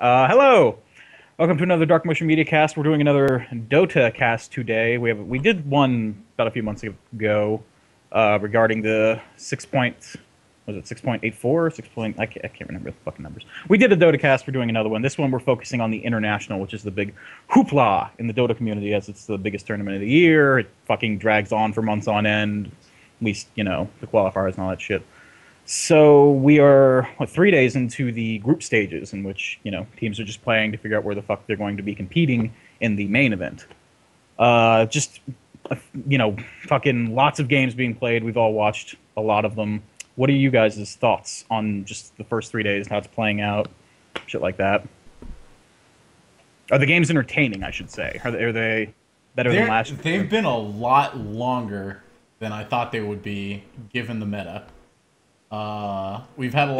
Hello. Welcome to another Dark Motion Media cast. We're doing another Dota cast today. We did one about a few months ago regarding the 6.84, 6 point, I can't remember the fucking numbers. We did a Dota cast. We're doing another one. This one we're focusing on the international, which is the big hoopla in the Dota community, as it's the biggest tournament of the year. It fucking drags on for months on end. At least, the qualifiers and all that shit. So we are 3 days into the group stages, in which teams are just playing to figure out where the fuck they're going to be competing in the main event. Just fucking lots of games being played. We've all watched a lot of them. What are you guys' thoughts on just the first 3 days, how it's playing out, shit like that? Are the games entertaining? I should say. Are they better than last year? They've been a lot longer than I thought they would be, given the meta. We've had a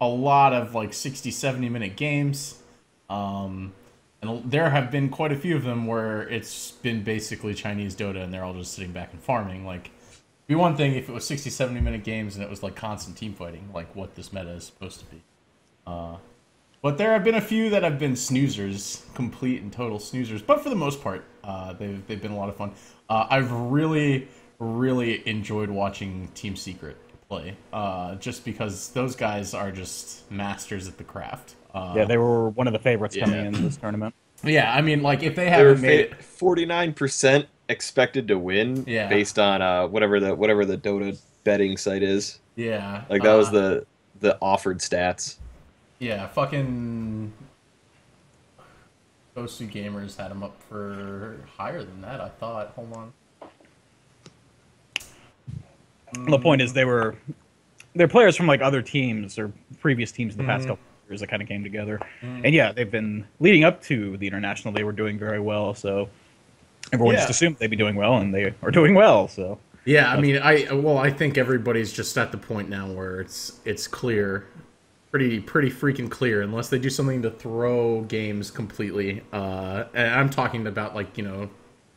lot of like 60, 70-minute games. And there have been quite a few of them where it's been basically Chinese Dota and they're all just sitting back and farming. Like, it'd be one thing if it was 60, 70-minute games and it was like constant team fighting, like what this meta is supposed to be. But there have been a few that have been snoozers, complete and total snoozers. But for the most part, they've been a lot of fun. I've really enjoyed watching Team Secret play, just because those guys are just masters at the craft. Yeah, they were one of the favorites coming in this tournament. Yeah, I mean, like, if they haven't made it, 49% expected to win, based on whatever the Dota betting site is. Yeah, like that was the offered stats. Yeah, fucking those two gamers had them up for higher than that, I thought. Hold on. The point is they're players from like other teams or previous teams in the past couple of years that kind of came together. And yeah, they've been leading up to the international. They were doing very well, so everyone just assumed they'd be doing well, and they are doing well. So yeah, I mean, I think everybody's just at the point now where it's clear, pretty freaking clear, unless they do something to throw games completely. And I'm talking about, like,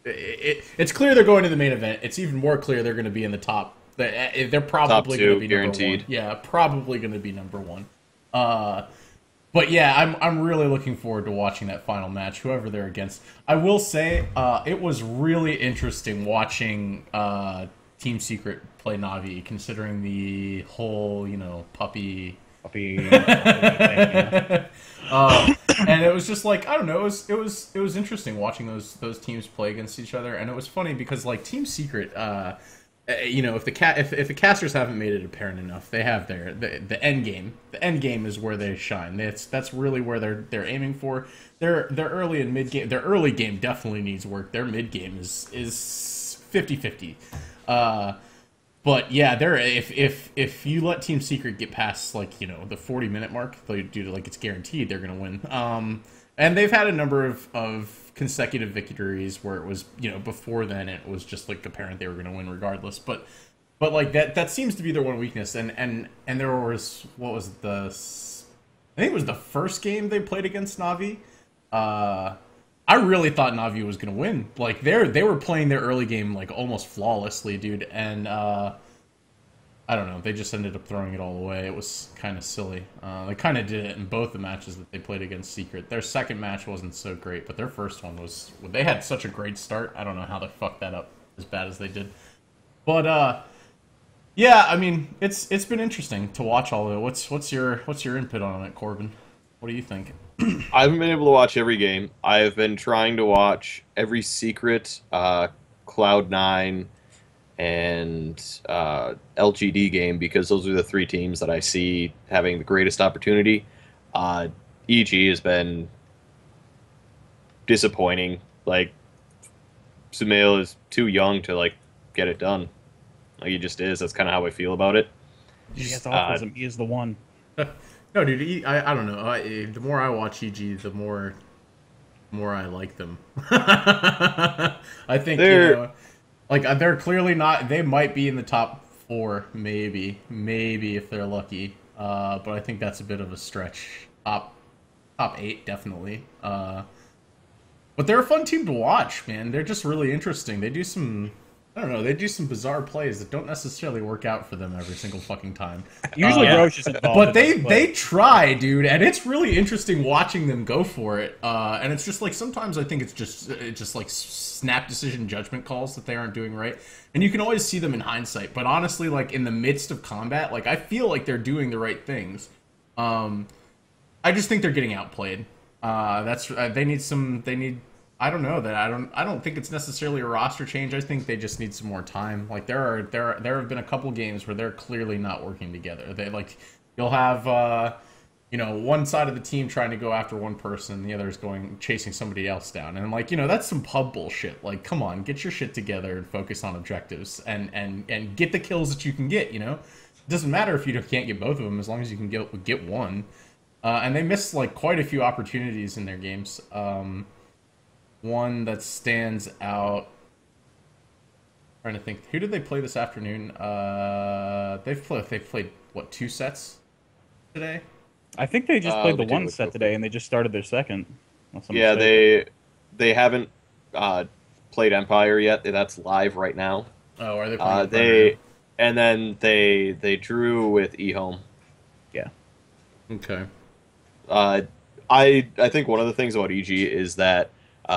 it's clear they're going to the main event. It's even more clear they're going to be in the top. They're probably going to be guaranteed. Number one. Yeah, probably going to be number one. But yeah, I'm really looking forward to watching that final match, whoever they're against. I will say, it was really interesting watching Team Secret play Na'Vi, considering the whole, puppy thing, yeah. And it was just like, I don't know, it was interesting watching those teams play against each other, and it was funny because, like, Team Secret, if the casters haven't made it apparent enough, they have the end game. The end game is where they shine. That's really where they're aiming for. Their early and mid game. Their early game definitely needs work. Their mid game is 50-50. But yeah, if you let Team Secret get past, like, the 40-minute mark, due to, like, it's guaranteed they're gonna win. And they've had a number of consecutive victories where it was, before then it was just like apparent they were going to win regardless. But like that seems to be their one weakness. And there was, what was I think it was the first game they played against Na'Vi. I really thought Na'Vi was going to win. Like, they were playing their early game like almost flawlessly, dude. And I don't know, they just ended up throwing it all away. It was kind of silly. They kind of did it in both the matches that they played against Secret. Their second match wasn't so great, but their first one was... They had such a great start. I don't know how they fucked that up as bad as they did. But, yeah, I mean, it's been interesting to watch all of it. What's your input on it, Corbin? What do you think? I haven't been able to watch every game. I've been trying to watch every Secret, Cloud9, and LGD game, because those are the three teams that I see having the greatest opportunity. EG has been disappointing. Like, Sumail is too young to, like, get it done. Like, he just is. That's kind of how I feel about it. He has autism. He is the one. No, dude, I don't know. The more I watch EG, the more I like them. I think, like, they're clearly not... They might be in the top 4, maybe if they're lucky. But I think that's a bit of a stretch. Top 8, definitely. But they're a fun team to watch, man. They're just really interesting. They do some I don't know. They do some bizarre plays that don't necessarily work out for them every single fucking time. Usually Yeah. Roche is involved. But in they this play. they try, dude, and it's really interesting watching them go for it. And it's just like sometimes I think it's just like snap decision judgment calls that they aren't doing right, and you can always see them in hindsight. But honestly, like in the midst of combat, like I feel like they're doing the right things. I just think they're getting outplayed. They need. I don't know that I don't think it's necessarily a roster change. I think they just need some more time. Like there have been a couple games where they're clearly not working together. You'll have one side of the team trying to go after one person, and the other is chasing somebody else down. And like, that's some pub bullshit. Like, come on, get your shit together and focus on objectives and get the kills that you can get, It doesn't matter if you can't get both of them as long as you can get one. And they missed like quite a few opportunities in their games. One that stands out. Trying to think, who did they play this afternoon? They've played what, 2 sets today? I think they just played the they did one with set Goku. today, and they just started their second. Unless I'm Yeah, mistaken. they haven't played Empire yet. That's live right now. Oh, are they playing? And then they drew with eHome. Yeah. Okay. I think one of the things about EG is that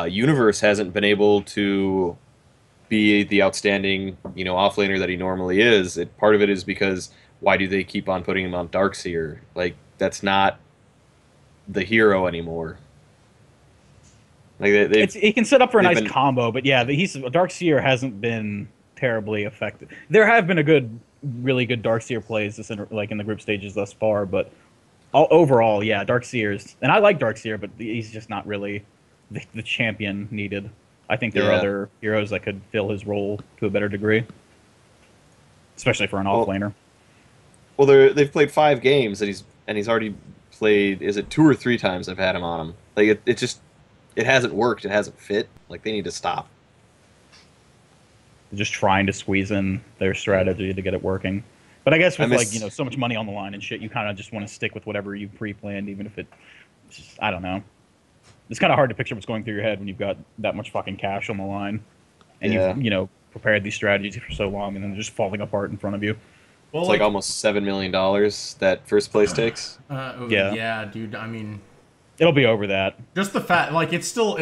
Universe hasn't been able to be the outstanding, offlaner that he normally is. Part of it is because why do they keep on putting him on Darkseer? Like, that's not the hero anymore. Like He can set up for a nice been- combo, but yeah, Darkseer hasn't been terribly effective. There have been really good Darkseer plays in the group stages thus far, but overall, yeah, Darkseer's, and I like Darkseer, but he's just not really the champion needed. I think there are other heroes that could fill his role to a better degree, especially for an offlaner. Well, they've played 5 games and he's already played. Is it 2 or 3 times I've had him on him? Like it hasn't worked. It hasn't fit. Like they need to stop. They're just trying to squeeze in their strategy to get it working. But I guess with so much money on the line and shit, you kind of just want to stick with whatever you pre-planned, even if I don't know. It's kind of hard to picture what's going through your head when you've got that much fucking cash on the line, and you've prepared these strategies for so long, and then they're just falling apart in front of you. Well, It's like almost $7 million that first place takes. Yeah, dude. I mean, It'll be over that. just the fact, like, it's still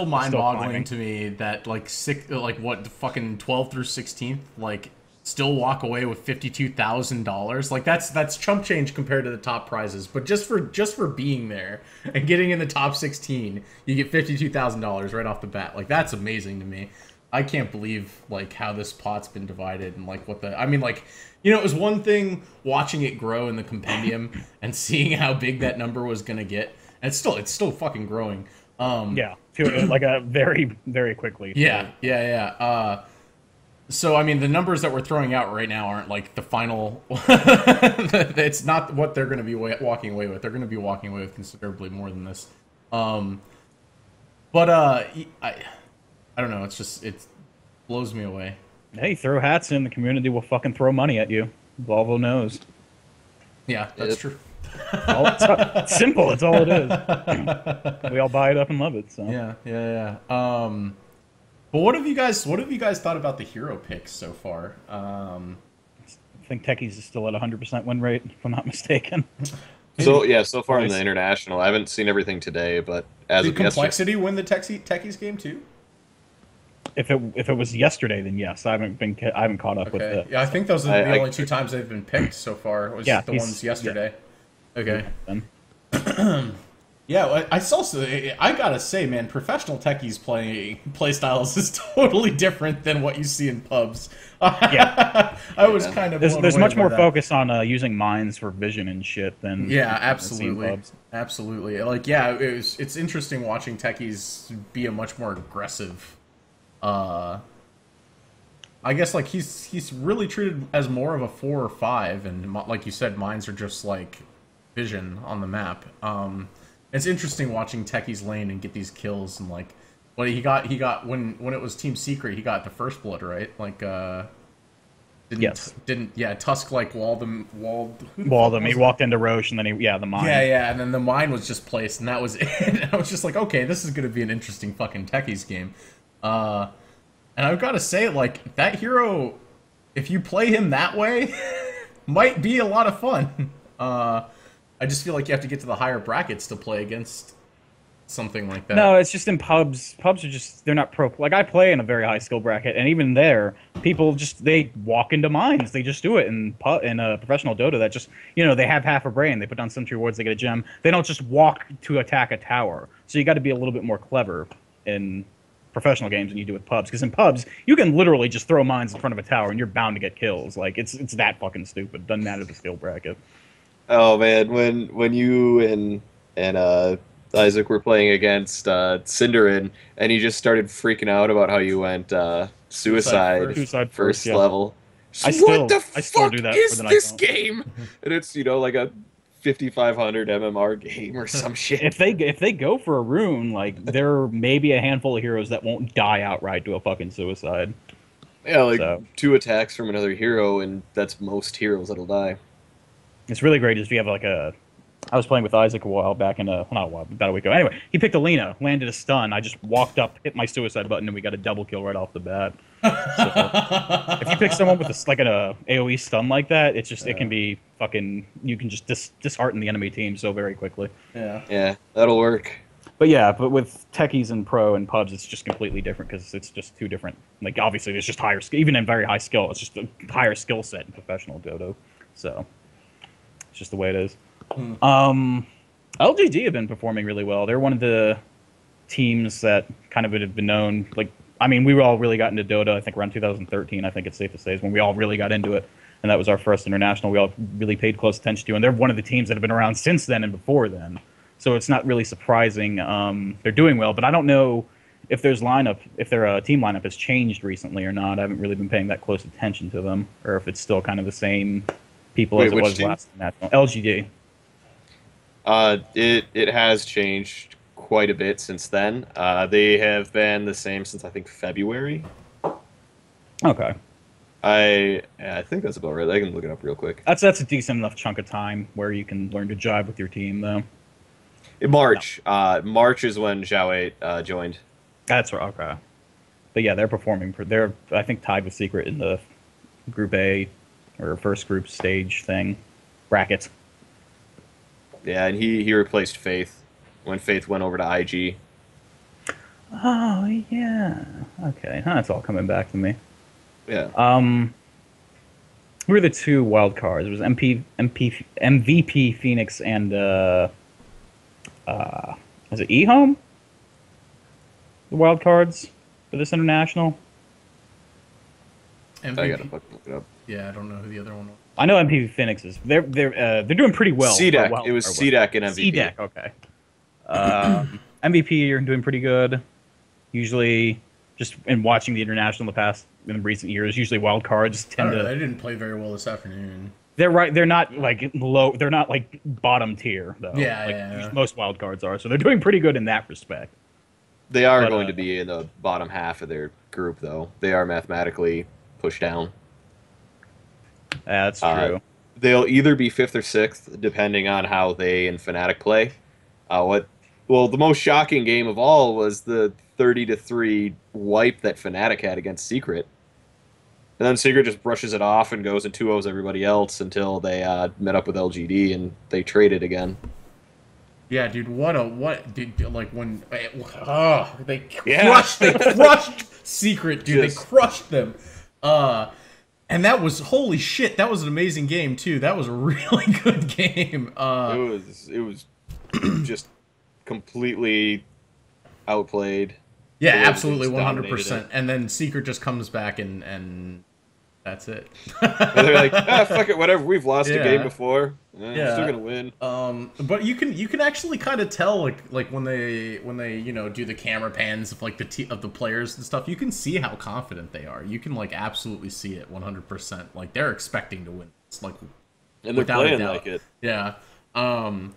mind-boggling climbing. to me that fucking 12 through 16th, like, still walk away with $52,000. Like that's chump change compared to the top prizes. But just for being there and getting in the top 16, you get $52,000 right off the bat. Like that's amazing to me. I can't believe like how this pot's been divided and like it was one thing watching it grow in the compendium and seeing how big that number was gonna get. And it's still fucking growing. Like a very, very quickly. Yeah. So, I mean, the numbers that we're throwing out right now aren't, like, the final... It's not what they're going to be walking away with. They're going to be walking away with considerably more than this. I don't know. It blows me away. Hey, throw hats in, the community will fucking throw money at you. Volvo knows. Yeah, that's true. It's simple. It's all it is. We all buy it up and love it. So Yeah. But what have you guys thought about the hero picks so far? I think Techies is still at 100% win rate, if I'm not mistaken. So far in Nice. the international, I haven't seen everything today, but as Did of yesterday, Complexity win the Techies game too? If it was yesterday, then yes. I haven't caught up with Okay. the. Yeah, I think those are the I- only 2 times they've been picked so far. Was Yeah, the he's- ones yesterday. Okay. Then. Yeah, well, I gotta say, man, professional techies play styles is totally different than what you see in pubs. Yeah. I was kind of blown There's away much by more that. focus on using mines for vision and shit than Yeah, I've seen absolutely, pubs. absolutely. Like, yeah, it's interesting watching techies be a much more aggressive. I guess like he's really treated as more of a 4 or 5, and like you said, mines are just like vision on the map. It's interesting watching Techie's lane and get these kills and like, well, he got when it was Team Secret, he got the first blood, right? Like, Tusk like walled him. He walked into Roche and then the mine. Yeah, and then the mine was just placed, and that was it. And I was just like, okay, this is gonna be an interesting fucking Techies game. And I've got to say, like, that hero, if you play him that way, might be a lot of fun. I just feel like you have to get to the higher brackets to play against something like that. No, it's just in pubs. Pubs are just, they're not pro. Like, I play in a very high skill bracket, and even there, people just, they walk into mines. They just do it in a professional Dota. That just, they have half a brain. They put down sentry wards, they get a gem. They don't just walk to attack a tower. So you got to be a little bit more clever in professional games than you do with pubs. Because in pubs, you can literally just throw mines in front of a tower, and you're bound to get kills. Like, it's that fucking stupid. Doesn't matter the skill bracket. Oh man, when you and Isaac were playing against Cinderin, and he just started freaking out about how you went suicide first yeah. level. I What the still fuck do that is more than I this don't. game? And it's like a 5500 MMR game or some shit. If they go for a rune, like, there may be a handful of heroes that won't die outright to a fucking suicide. Yeah, like So. 2 attacks from another hero, and that's most heroes that'll die. It's really great if you have like I was playing with Isaac a while back not a while, about a week ago. Anyway, he picked Alina, landed a stun. I just walked up, hit my suicide button, and we got a double kill right off the bat. So, if you pick someone with an AoE stun like that, it's just it can be fucking. You can just dishearten the enemy team so very quickly. Yeah, that'll work. But yeah, with techies and pro and pubs, it's just completely different because it's just two different. Like, obviously, there's just higher skill, even in very high skill. It's just a higher skill set in professional Dota. So. Just the way it is. LGD have been performing really well. They're one of the teams that kind of have been known. Like, I mean, we all really got into Dota, I think, around 2013, I think it's safe to say, is when we all really got into it. And that was our first international we all really paid close attention to. And they're one of the teams that have been around since then and before then. So it's not really surprising. They're doing well, but I don't know if their team lineup has changed recently or not. I haven't really been paying that close attention to them, or if it's still kind of the same people as it was team? last national. LGD. It has changed quite a bit since then. They have been the same since I think February. Okay. I think that's about right. I can look it up real quick. That's a decent enough chunk of time where you can learn to jive with your team, though. In March. March is when Zhao 8 joined. That's right. Okay. But yeah, they're performing. They're, I think, tied with Secret in the Group A or first group stage thing bracket. Yeah, and he replaced Faith when Faith went over to IG. Oh yeah. Okay, that's all coming back to me. Yeah. Who were the 2 wild cards? It was MVP Phoenix and was it eHome? The wild cards for this international. MVP. I gotta fucking look it up. Yeah, I don't know who the other one was. I know MVP Phoenix is. They're doing pretty well. CDEC. It was CDEC and MVP. CDEC. Okay. MVP, you're doing pretty good. Usually, just in watching the international in recent years, usually wild cards tend to. They didn't play very well this afternoon. They're right. They're not like low. They're not like bottom tier though. Yeah, like most wild cards are. So they're doing pretty good in that respect. They are going to be in the bottom half of their group, though. They are mathematically pushed down. That's true. They'll either be 5th or 6th, depending on how they and Fnatic play. The most shocking game of all was the 30-3 wipe that Fnatic had against Secret. And then Secret just brushes it off and goes and 2-0s everybody else until they met up with LGD and they traded again. Yeah, dude, like when they Yeah. crushed Secret, dude. Yes. They crushed them. And that was, holy shit, that was an amazing game too. That was a really good game. It was just completely outplayed. Yeah, The way absolutely, they just dominated 100%. it. And then Secret just comes back and that's it. And they're like, fuck it, whatever. We've lost a Yeah. game before. We're Yeah. still gonna win. But you can actually kind of tell like when they do the camera pans of like of the players and stuff. You can see how confident they are. You can like absolutely see it 100%. Like they're expecting to win. It's like, And they're without a playing doubt. like it. Yeah. I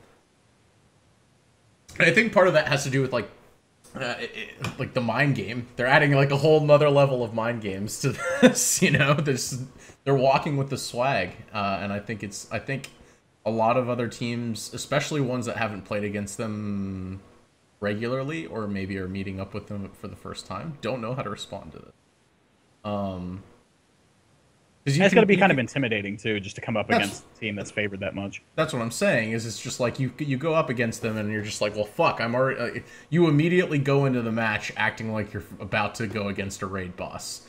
think part of that has to do with like the mind game. They're adding like a whole nother level of mind games to this. They're walking with the swag, and I think a lot of other teams, especially ones that haven't played against them regularly or maybe are meeting up with them for the first time, don't know how to respond to it. Because And it's got to be kind of intimidating too, just to come up against a team that's favored that much. That's what I'm saying. Is it's just like you go up against them and you're just like, well, fuck, I'm already. You immediately go into the match acting like you're about to go against a raid boss.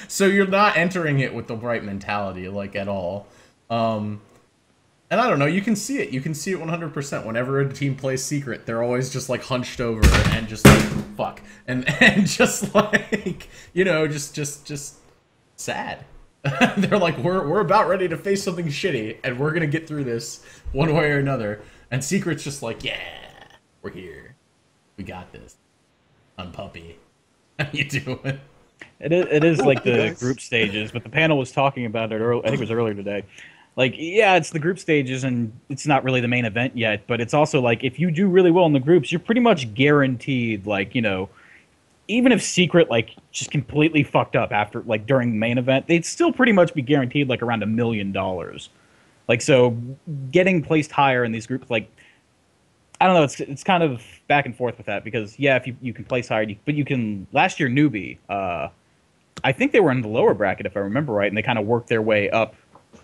So you're not entering it with the right mentality, like, at all. And I don't know, you can see it. You can see it 100%. Whenever a team plays Secret, they're always just, like, hunched over and just like, fuck. And just, like, you know, just sad. They're like, we're about ready to face something shitty, and we're gonna get through this one way or another. And Secret's just like, yeah, we're here. We got this. I'm Puppy. How you doing? It is like the group stages, but the panel was talking about it I think it was earlier today. Like, yeah, it's the group stages, and it's not really the main event yet, but it's also like, if you do really well in the groups, you're pretty much guaranteed, like, you know, even if Secret, like, just completely fucked up after, like, during the main event, they'd still pretty much be guaranteed, like, around $1 million. Like, so getting placed higher in these groups, like, I don't know, it's kind of back and forth with that, because, yeah, if you can place higher, but you can, last year, Newbie, I think they were in the lower bracket, if I remember right, and they kind of worked their way up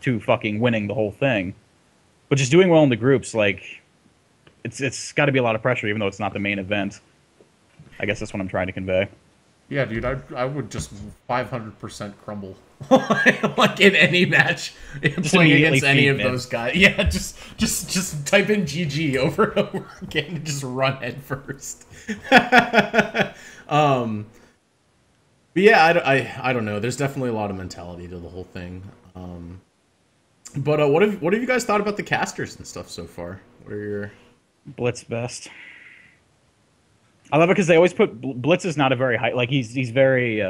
to fucking winning the whole thing. But just doing well in the groups, like, it's got to be a lot of pressure, even though it's not the main event. I guess that's what I'm trying to convey. Yeah, dude, I would just 500% crumble. Like, in any match, playing against any of those guys. Yeah, just type in GG over and over again and just run head first. But yeah, I don't know. There's definitely a lot of mentality to the whole thing. But what have you guys thought about the casters and stuff so far? What are your Blitz best? I love it because they always put Blitz is not a very high, like, he's very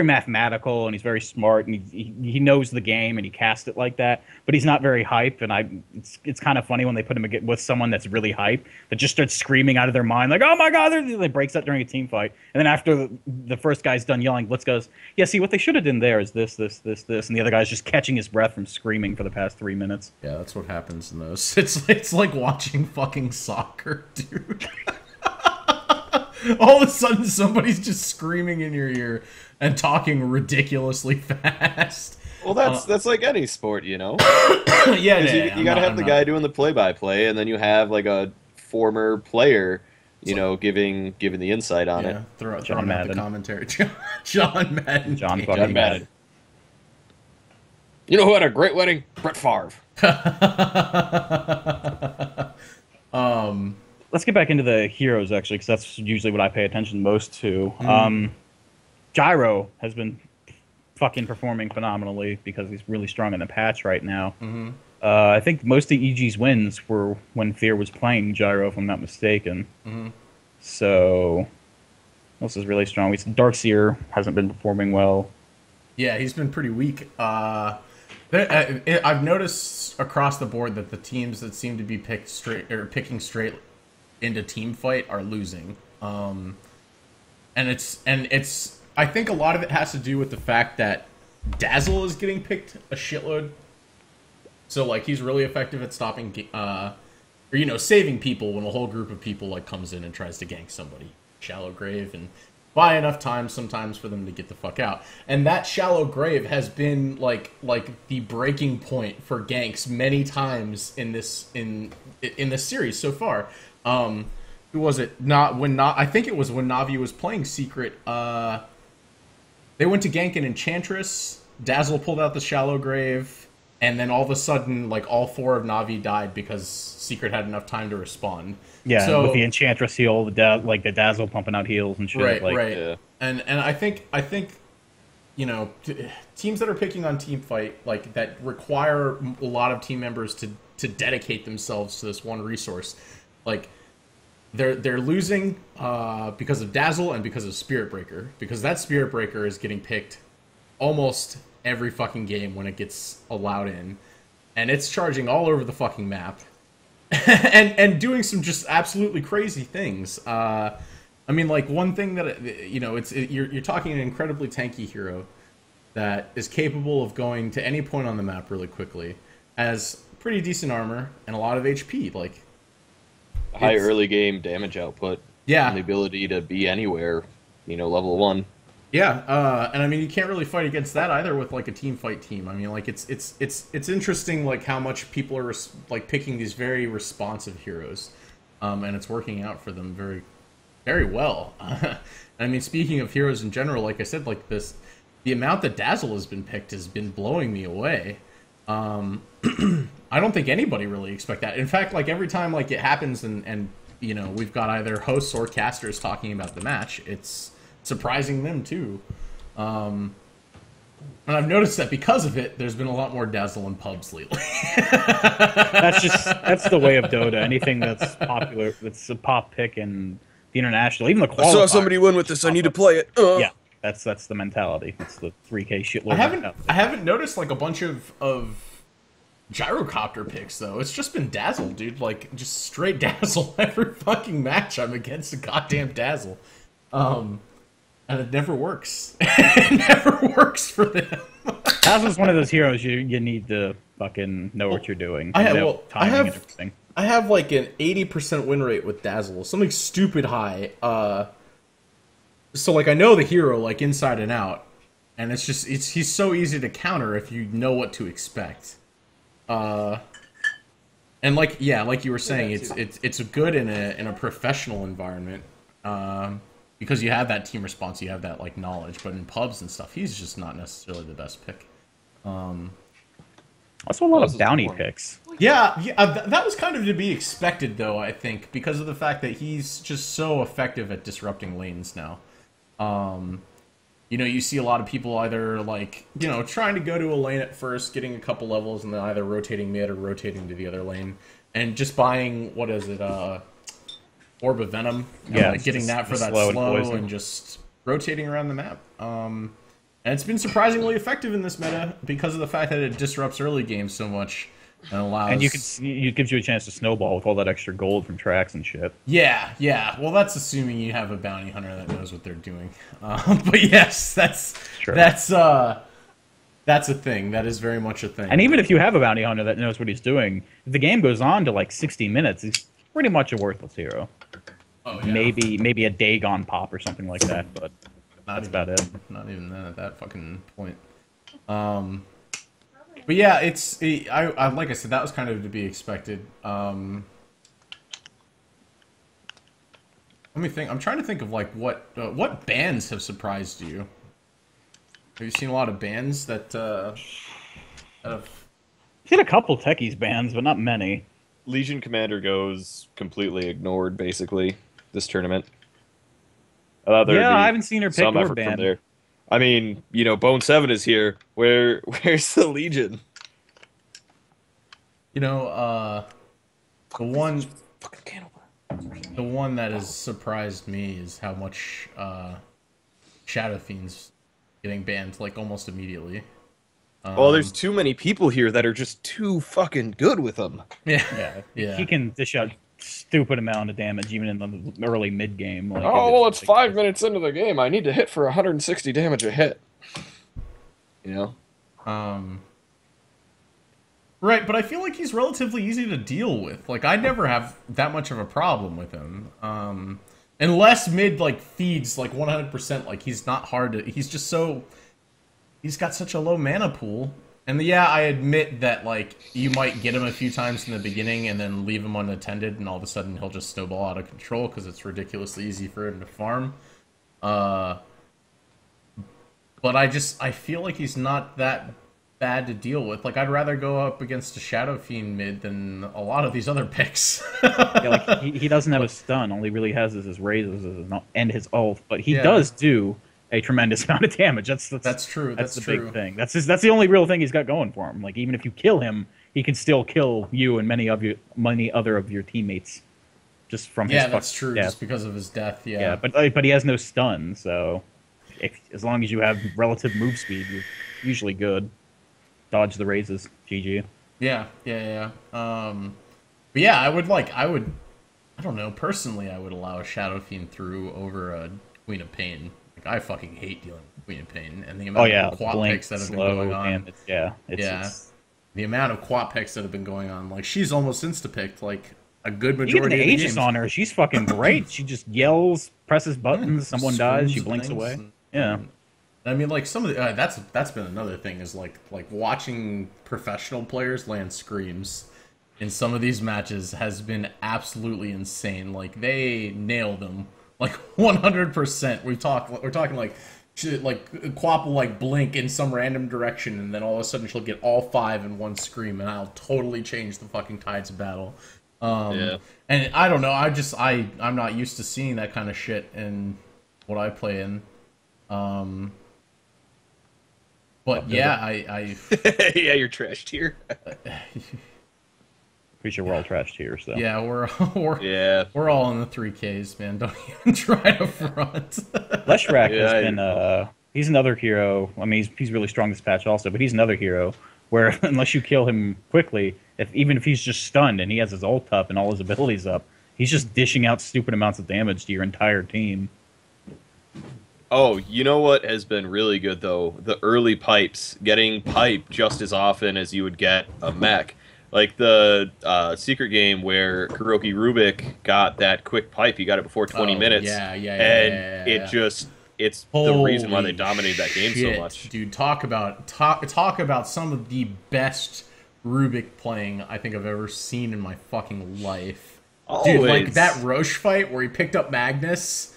mathematical, and he's very smart, and he knows the game, and he casts it like that, but he's not very hype. And it's kind of funny when they put him with someone that's really hype, that just starts screaming out of their mind, like, oh my god, they breaks out during a team fight, and then after the first guy's done yelling, Blitz goes, yeah, see, what they should have done there is this, and the other guy's just catching his breath from screaming for the past 3 minutes. Yeah, that's what happens in those. It's like watching fucking soccer, dude. All of a sudden, somebody's just screaming in your ear and talking ridiculously fast. Well, that's like any sport, you know. Yeah, you gotta have the guy doing the play-by-play, and then you have like a former player, you know, giving the insight on it. John Madden. The commentary. John Madden. John fucking Madden. You know who had a great wedding? Brett Favre. Let's get back into the heroes, actually, because that's usually what I pay attention most to. Gyro has been fucking performing phenomenally because he's really strong in the patch right now. I think most of EG's wins were when Fear was playing Gyro, if I'm not mistaken. So, this is really strong. Darkseer hasn't been performing well. Yeah, he's been pretty weak. I've noticed across the board that the teams that seem to be picking straight into team fight are losing, and it's I think a lot of it has to do with the fact that Dazzle is getting picked a shitload, so like he's really effective at stopping or, you know, saving people when a whole group of people like comes in and tries to gank somebody. Shallow grave, and buy enough time sometimes for them to get the fuck out. And that shallow grave has been like the breaking point for ganks many times in this series so far. Who was it? I think it was when Navi was playing Secret. They went to gank an Enchantress. Dazzle pulled out the shallow grave, and then all of a sudden, like, all 4 of Navi died because Secret had enough time to respond. Yeah, so, with the Enchantress heal, the Dazzle pumping out heals and shit. Right. Yeah. And I think you know, teams that are picking on team fight, like, that require a lot of team members to dedicate themselves to this one resource, like, they're losing because of Dazzle and because of Spirit Breaker, because that Spirit Breaker is getting picked almost every fucking game when it gets allowed in, and it's charging all over the fucking map, and doing some just absolutely crazy things. I mean, like, one thing that, you know, you're talking an incredibly tanky hero that is capable of going to any point on the map really quickly, has pretty decent armor and a lot of HP, like. High early game damage output. Yeah. And the ability to be anywhere, you know, level 1. Yeah, and I mean you can't really fight against that either with like a team fight team. I mean, like it's interesting like how much people are like picking these very responsive heroes, and it's working out for them very, very well. I mean, speaking of heroes in general, like I said, like the amount that Dazzle has been picked has been blowing me away. I don't think anybody really expect that. In fact, like every time like it happens and you know we've got either hosts or casters talking about the match, it's surprising them too. And I've noticed that because of it, there's been a lot more Dazzle in pubs lately. That's the way of Dota. Anything that's popular, that's a pop pick in the international, even the qualifiers. I saw somebody win with this. I need to play it. Yeah, that's the mentality. It's the 3K shitload. I haven't noticed like a bunch of gyrocopter picks though. It's just been Dazzle, dude. Like just straight Dazzle every fucking match. I'm against a goddamn Dazzle. And it never works. It never works for them. Dazzle's one of those heroes you need to fucking know what you're doing. I timing and everything. I have like an 80% win rate with Dazzle, something stupid high. So like I know the hero like inside and out, and it's just he's so easy to counter if you know what to expect. And like like you were saying, it's good in a professional environment. Because you have that team response, you have that like knowledge, but in pubs and stuff, he's just not necessarily the best pick. Also, a lot of bounty picks. Yeah, that was kind of to be expected, though. I think because of the fact that he's just so effective at disrupting lanes now. You know, you see a lot of people either like trying to go to a lane at first, getting a couple levels, and then either rotating mid or rotating to the other lane, and just buying what is it, Orb of Venom, yeah, like getting that for that slow and just rotating around the map. And it's been surprisingly effective in this meta because of the fact that it disrupts early games so much and allows. And it gives you a chance to snowball with all that extra gold from tracks and shit. Yeah. Well, that's assuming you have a bounty hunter that knows what they're doing. But yes, that's a thing. That is very much a thing. And even if you have a bounty hunter that knows what he's doing, if the game goes on to like 60 minutes, he's pretty much a worthless hero. Oh, yeah. Maybe a Dagon pop or something like that, but that's about it. Not even then at that fucking point. But yeah, I like I said, that was kind of to be expected. Let me think. I'm trying to think of like what bands have surprised you. Have you seen a lot of bands that have? I've seen a couple techies bands, but not many. Legion Commander goes completely ignored, basically, this tournament. I haven't seen her pick or ban. There. I mean, Bone 7 is here. Where's the Legion? The one that has surprised me is how much Shadow Fiend's getting banned, like, almost immediately. Well, there's too many people here that are just too fucking good with them. Yeah. He can dish out stupid amount of damage even in the early mid game. Like, it's 5 minutes into the game. I need to hit for 160 damage a hit. Right, but I feel like he's relatively easy to deal with. Like I never have that much of a problem with him. Unless mid like feeds like 100%. Like he's not hard to. He's just so. He's got such a low mana pool. And yeah, I admit that, like, you might get him a few times in the beginning and then leave him unattended, and all of a sudden he'll just snowball out of control because it's ridiculously easy for him to farm. But I feel like he's not that bad to deal with. Like, I'd rather go up against a Shadow Fiend mid than a lot of these other picks. Like, he doesn't have a stun. All he really has is his razors and his ult, but he does do a tremendous amount of damage. That's true. That's the big thing. That's the only real thing he's got going for him. Like even if you kill him, he can still kill you and many other of your teammates just from his that's true. death. Just because of his death. Yeah, but he has no stun, so as long as you have relative move speed, you're usually good. Dodge the raises, GG. Yeah. But yeah, I don't know. Personally, I would allow a Shadow Fiend through over a Queen of Pain. I fucking hate dealing with Queen of Pain and the amount of quap picks that have been going on. The amount of quap picks that have been going on. Like she's almost insta-picked like a good majority of the Aegis on her. She's fucking great. She just yells, presses buttons, someone dies, she blinks away. I mean, like some of the that's been another thing is like watching professional players land screams in some of these matches has been absolutely insane. Like they nail them like 100%. We're talking like shit, like Quap will like blink in some random direction, and then all of a sudden she'll get all 5 in one scream, and I'll totally change the fucking tides of battle. Yeah. And I don't know. I'm not used to seeing that kind of shit in what I play in. But yeah, I Yeah, you're trashed here. Pretty sure we're all trashed here, so. yeah, Yeah. we're all in the 3Ks, man. Don't even try to front. Leshrac Yeah, has been, he's another hero. I mean, he's really strong this patch also, but he's another hero where unless you kill him quickly, even if he's just stunned and he has his ult up and all his abilities up, he's just dishing out stupid amounts of damage to your entire team. Oh, you know what has been really good, though? The early pipes. Getting pipe just as often as you would get a mech. Like the secret game where Kuroki Rubik got that quick pipe. He got it before 20 minutes. Yeah. It's the reason why they dominated that game so much. Dude, talk about some of the best Rubik playing I think I've ever seen in my fucking life. Always. Dude, like that Roche fight where he picked up Magnus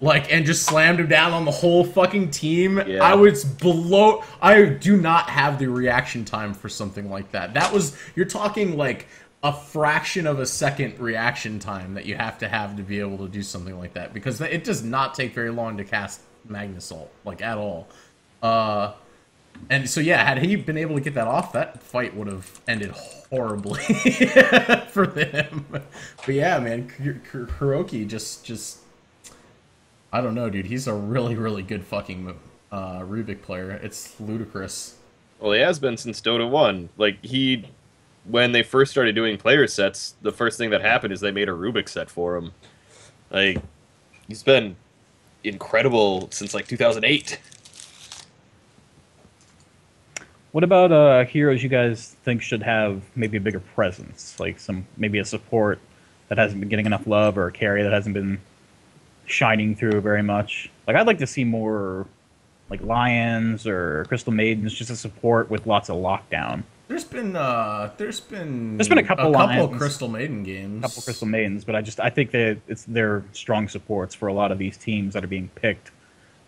and just slammed him down on the whole fucking team. Yeah. I do not have the reaction time for something like that. You're talking like a fraction of a second reaction time that you have to be able to do something like that, because it does not take very long to cast Magnus ult, like at all. And so yeah, had he been able to get that off, that fight would have ended horribly for them. But yeah, man, Kuroki just I don't know, dude. He's a really, really good fucking Rubik player. It's ludicrous. Well, he has been since Dota 1. Like, when they first started doing player sets, the first thing that happened is they made a Rubik set for him. Like, he's been incredible since, like, 2008. What about heroes you guys think should have maybe a bigger presence? Like maybe a support that hasn't been getting enough love, or a carry that hasn't been shining through very much. Like I'd like to see more like Lions or Crystal Maidens, just a support with lots of lockdown. There's been a couple of Crystal Maiden games. A couple Crystal Maidens, but I think that they're strong supports for a lot of these teams that are being picked,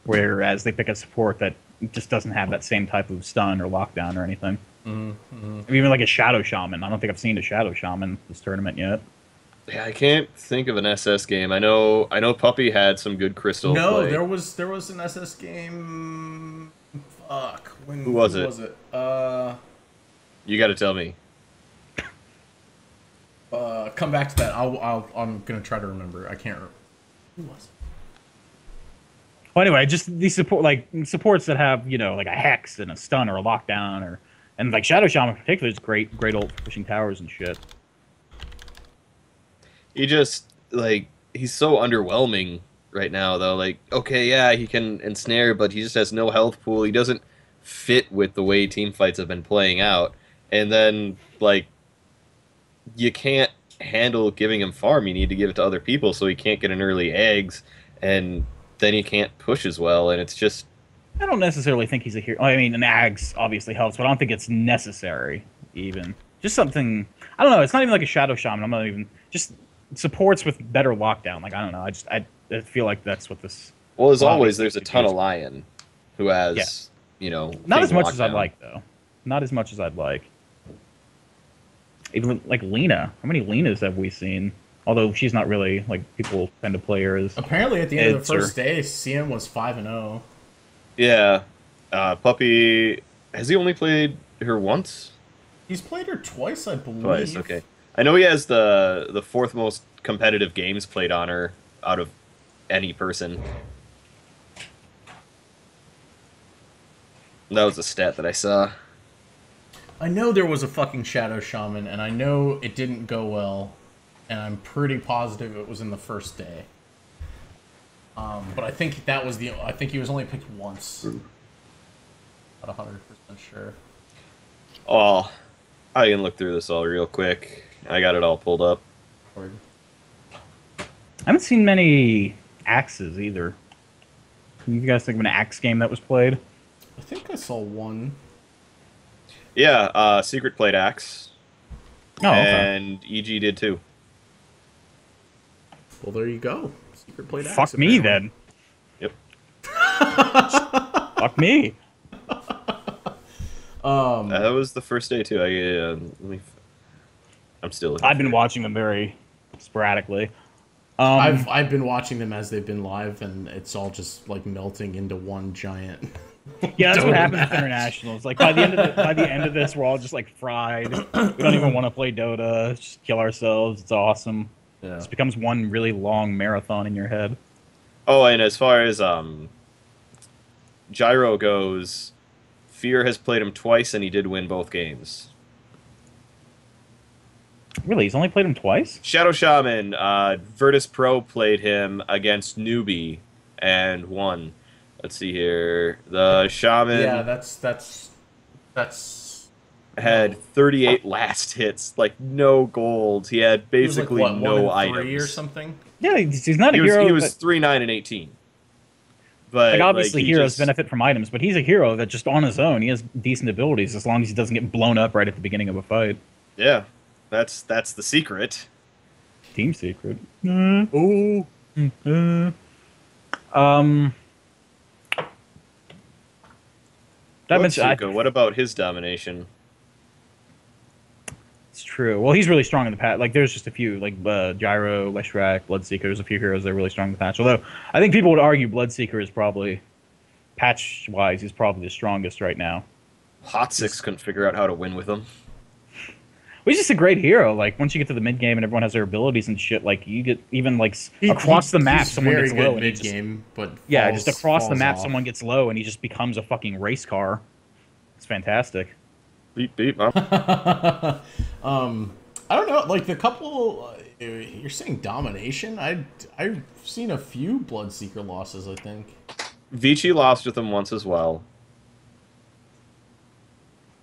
whereas they pick a support that just doesn't have that same type of stun or lockdown or anything. Even like a Shadow Shaman. I don't think I've seen a Shadow Shaman this tournament yet. Yeah, I can't think of an SS game. I know Puppy had some good Crystal play. there was an SS game. Fuck. Who was it? You got to tell me. Come back to that. I'm gonna try to remember. I can't remember. Who was it? Well, anyway, just these supports that have, you know, like a hex and a stun or a lockdown, and like Shadow Shaman in particular is great ult for pushing towers and shit. He just, like, he's so underwhelming right now, though. Like, okay, yeah, he can ensnare, but he just has no health pool. He doesn't fit with the way team fights have been playing out. And then, like, you can't handle giving him farm. You need to give it to other people so he can't get an early eggs, and then he can't push as well, and it's just... I don't necessarily think he's a hero. I mean, an Ags obviously helps, but I don't think it's necessary, even. Just something... I don't know, it's not even like a Shadow Shaman. I'm not even... Just supports with better lockdown. Like, I don't know. I feel like that's what this... Well, as always, there's a ton of Lion who has, you know... Not as much as I'd like, though. Not as much as I'd like. Even, like, Lena. How many Lenas have we seen? Although she's not really, like, people tend to play her as... Apparently, at the end of the first day, CM was 5-0. Yeah. Puppy... Has he only played her once? He's played her twice, I believe. Twice, okay. I know he has the fourth most competitive games played on her out of any person. That was a stat that I saw. I know there was a fucking Shadow Shaman, and I know it didn't go well, and I'm pretty positive it was in the first day. But I think I think he was only picked once. Not 100% sure. Oh, I can look through this all real quick. I got it all pulled up. I haven't seen many axes either. You guys think of an Axe game that was played? I think I saw one. Yeah, Secret played Axe, Oh, okay. and EG did too. Well, there you go. Secret played Fuck Axe, me apparently. Yep. Fuck me. That was the first day too. I'm still. looking I've been for it. watching them very sporadically. I've been watching them as they've been live, and it's all just like melting into one giant. Yeah, that's what Dota happens match. with internationals. Like by the end of this, we're all just like fried. We don't even want to play Dota. Just kill ourselves. It's awesome. Yeah. It becomes one really long marathon in your head. Oh, and as far as Gyro goes, Fear has played him twice, and he did win both games. Really, he's only played him twice? Shadow Shaman, Virtus Pro played him against Newbie and won. Let's see here. The Shaman Yeah, that's had 38 last hits, like no gold. He had he was like, basically what, no 1 and 3 items. or something. Yeah, he's not a He was, hero. he was that- 3-9 and 18. But like obviously he heroes just- benefit from items, but he's a hero that just on his own, he has decent abilities as long as he doesn't get blown up right at the beginning of a fight. Yeah, that's the secret. Team secret. Oh, That mentioned, what about his domination? it's true. Well, he's really strong in the patch. Like, there's just a few, like Gyro, Leshrac, Bloodseeker. There's a few heroes that are really strong in the patch. Although, I think people would argue Bloodseeker is probably, patch-wise, he's probably the strongest right now. Hot Six couldn't figure out how to win with him. Well, he's just a great hero. Like, once you get to the mid-game and everyone has their abilities and shit, like, you get even, like, across the map, he's someone very gets low. good And he just, mid-game, but yeah, falls- just across the falls map, off. someone gets low, and he just becomes a fucking race car. It's fantastic. Beep beep. I don't know. Like the couple, you're saying domination. I've seen a few Bloodseeker losses. I think. Vici lost with him once as well.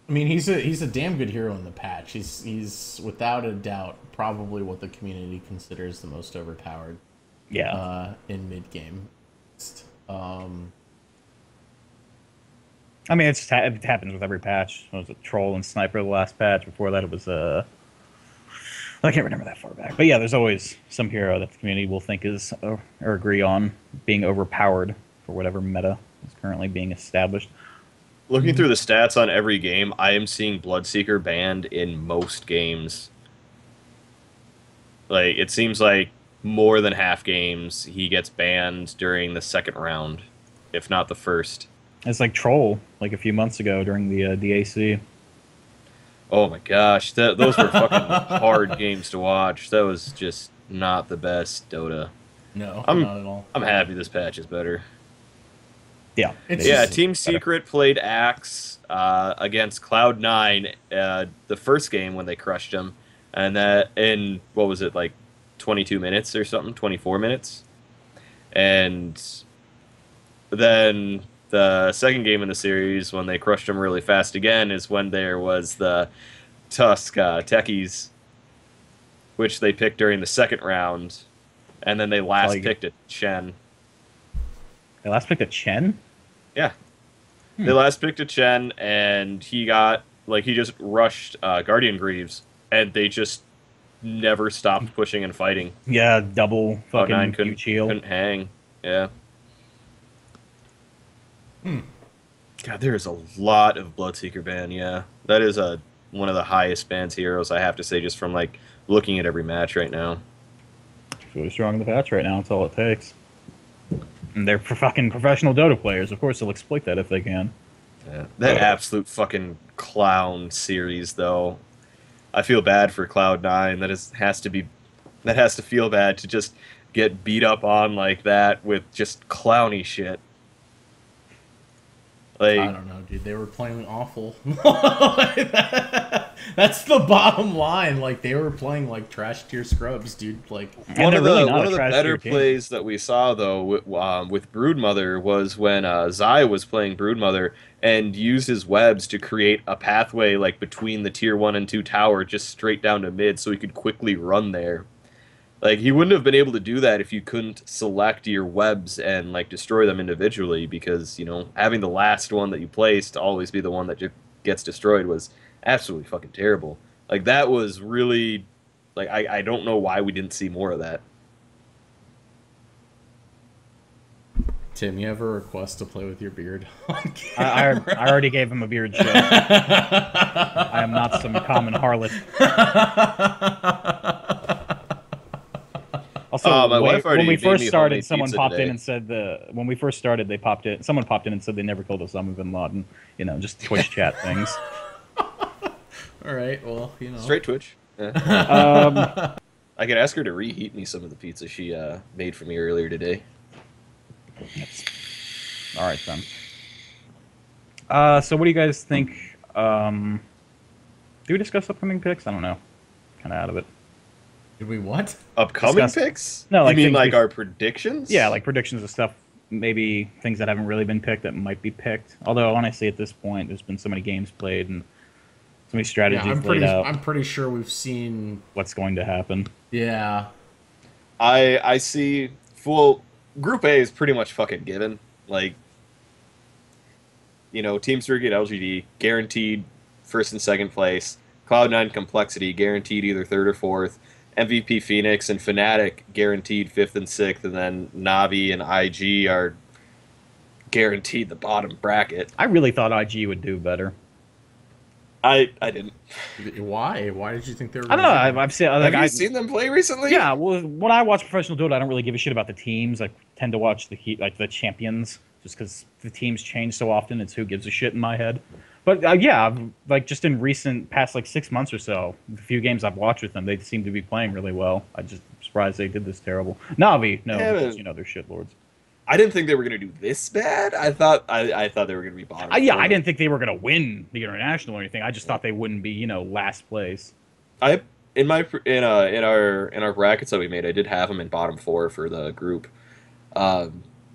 I mean, he's a damn good hero in the patch. He's without a doubt probably what the community considers the most overpowered. Yeah. In mid game. I mean, it happens with every patch. It was a Troll and Sniper the last patch. Before that, it was I can't remember that far back. But yeah, there's always some hero that the community will think is or agree on being overpowered for whatever meta is currently being established. Looking through the stats on every game, I am seeing Bloodseeker banned in most games. Like, it seems like more than half games he gets banned during the second round, if not the first. It's like Troll, like a few months ago during the DAC. Oh my gosh, those were fucking hard games to watch. That was just not the best Dota. No, I'm- not at all. I'm happy this patch is better. Yeah. It's Yeah, just- Team Secret played Axe against Cloud9 the first game when they crushed them, and that in what was it, like 22 minutes or something, 24 minutes, and then the second game in the series when they crushed them really fast again is when there was the Tusk Techies, which they picked during the second round, and then they last Like- picked at Chen. They last picked a Chen? Yeah. They last picked a Chen, and he just rushed Guardian Greaves, and they just never stopped pushing and fighting. Yeah, double fucking Cloud9 huge heal. couldn't hang. Yeah. God, there is a lot of Bloodseeker ban, yeah. That is one of the highest bans heroes, I have to say, just from, like, looking at every match right now. It's really strong in the patch right now. That's all it takes. And they're fucking professional Dota players. Of course, they'll exploit that if they can. Yeah. That absolute fucking clown series, though. I feel bad for Cloud9. That has to feel bad to just get beat up on like that with just clowny shit. Like, I don't know, dude. They were playing awful. That's the bottom line. Like they were playing like trash tier scrubs, dude. Like And one they're of really the not a one of the trash better tier team. plays that we saw though with Broodmother was when Zai was playing Broodmother and used his webs to create a pathway like between the tier 1 and 2 tower just straight down to mid so he could quickly run there. Like, he wouldn't have been able to do that if you couldn't select your webs and, like, destroy them individually, because, you know, having the last one that you placed always be the one that gets destroyed was absolutely fucking terrible. Like, that was really... Like, I don't know why we didn't see more of that. Tim, you have a request to play with your beard on I camera? already gave him a beard show. I am not some common harlot. Also, my wife already when we made first me started, homemade someone pizza popped in today. and said when we first started, someone popped in and said they never killed Osama bin Laden. You know, just Twitch chat things. All right, well, you know. Straight Twitch. Yeah. Um, I could ask her to reheat me some of the pizza she made for me earlier today. all right then. So what do you guys think? Do we discuss upcoming picks? I don't know. Kind of out of it. Did we what? Upcoming Discuss- picks? No, like you mean things like we- our predictions? Yeah, like predictions of stuff. Maybe things that haven't really been picked that might be picked. Although honestly, at this point, there's been so many games played and so many strategies laid out. I'm pretty sure we've seen. What's going to happen? Yeah. I see. Well, Group A is pretty much fucking given. Like, you know, Team Circuit LGD guaranteed first and second place. Cloud9 Complexity guaranteed either third or fourth. MVP Phoenix and Fnatic guaranteed fifth and sixth, and then Navi and IG are guaranteed the bottom bracket. I really thought IG would do better. I didn't. Why? Why did you think they were? I don't know. I've seen. Like, Have you seen them play recently? Yeah, well, when I watch professional Dota, I don't really give a shit about the teams. I tend to watch the champions, just because the teams change so often. It's who gives a shit in my head. But yeah, like just in past like 6 months or so, the few games I've watched with them, they seem to be playing really well. I'm just surprised they did this terrible. Navi, no, Yeah, because, you know, they're shitlords. I didn't think they were going to do this bad. I thought they were going to be bottom. Yeah, four. I didn't think they were going to win the international or anything. I just thought they wouldn't be, you know, last place. In our brackets that we made, I did have them in bottom four for the group.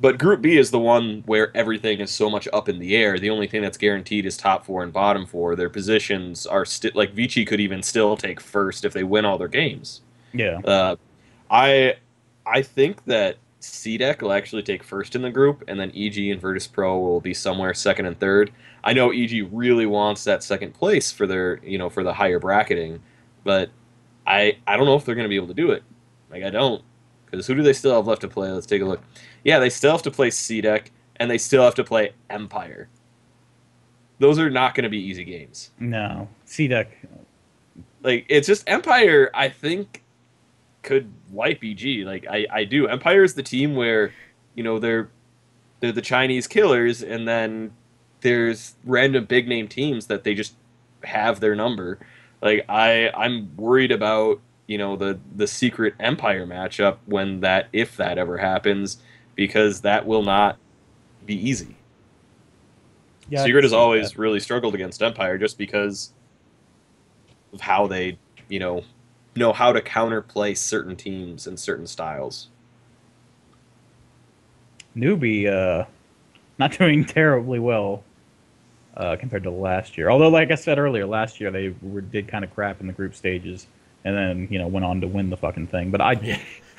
But Group B is the one where everything is so much up in the air. The only thing that's guaranteed is top four and bottom four. Their positions are still like Vici could even still take first if they win all their games. Yeah. I think that CDEC will actually take first in the group, and then EG and Virtus Pro will be somewhere second and third. I know EG really wants that second place for their, you know, for the higher bracketing, but I don't know if they're going to be able to do it. Like, I don't. Because who do they still have left to play? Let's take a look. Yeah, they still have to play CDEC, and they still have to play Empire. Those are not going to be easy games. No. CDEC. Like, it's just Empire, I think, could wipe EG. Like, I do. Empire is the team where, you know, they're the Chinese killers, and then there's random big name teams that they just have their number. Like, I'm worried about, you know, the secret Empire matchup if that ever happens, because that will not be easy. Yeah, Secret has always really struggled against Empire just because of how they, you know how to counterplay certain teams and certain styles. Newbie, not doing terribly well compared to last year. Although, like I said earlier, last year they did kind of crap in the group stages, and then, you know, went on to win the fucking thing. But I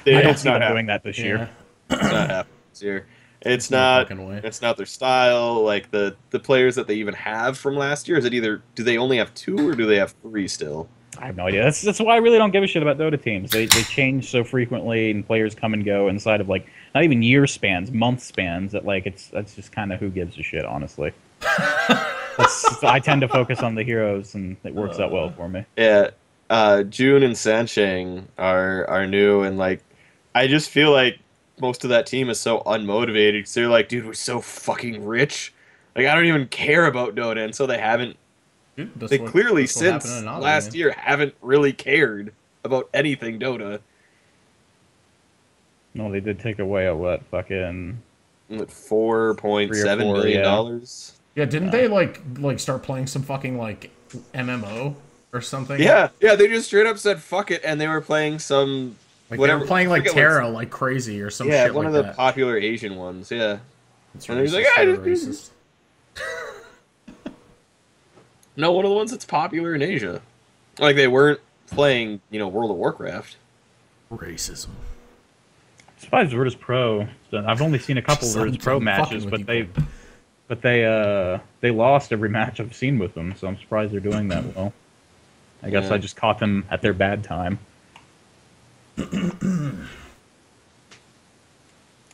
don't see them doing that this year. It's not happening this year. It's no not. fucking way. It's not their style. Like the players that they even have from last year. Is it either do they only have 2 or do they have 3 still? I have no idea. That's why I really don't give a shit about Dota teams. They change so frequently, and players come and go inside of, like, not even year spans, month spans. That, like, that's just kind of who gives a shit, honestly. I tend to focus on the heroes, and it works out well for me. Yeah, June and Sancheng are new, and, like, I just feel like most of that team is so unmotivated because they're like, dude, we're so fucking rich. Like, I don't even care about Dota, and so they haven't. Dude, They clearly, since last year, haven't really cared about anything Dota. No, they did take away a what fucking $4.7 million dollars. Yeah, didn't they like start playing some fucking like MMO or something? Yeah, they just straight up said fuck it, and they were playing some Like whatever. they were playing like I forget what Terra like crazy or some yeah, shit one like of the that. popular Asian ones. Yeah, It's and he's like, racist, "Ah, so this- racist. no, one of the ones that's popular in Asia. Like, they weren't playing, World of Warcraft. Racism. I'm surprised Virtus Pro. I've only seen a couple of Virtus Pro matches, but they lost every match I've seen with them, so I'm surprised they're doing that well. I guess I just caught them at their bad time.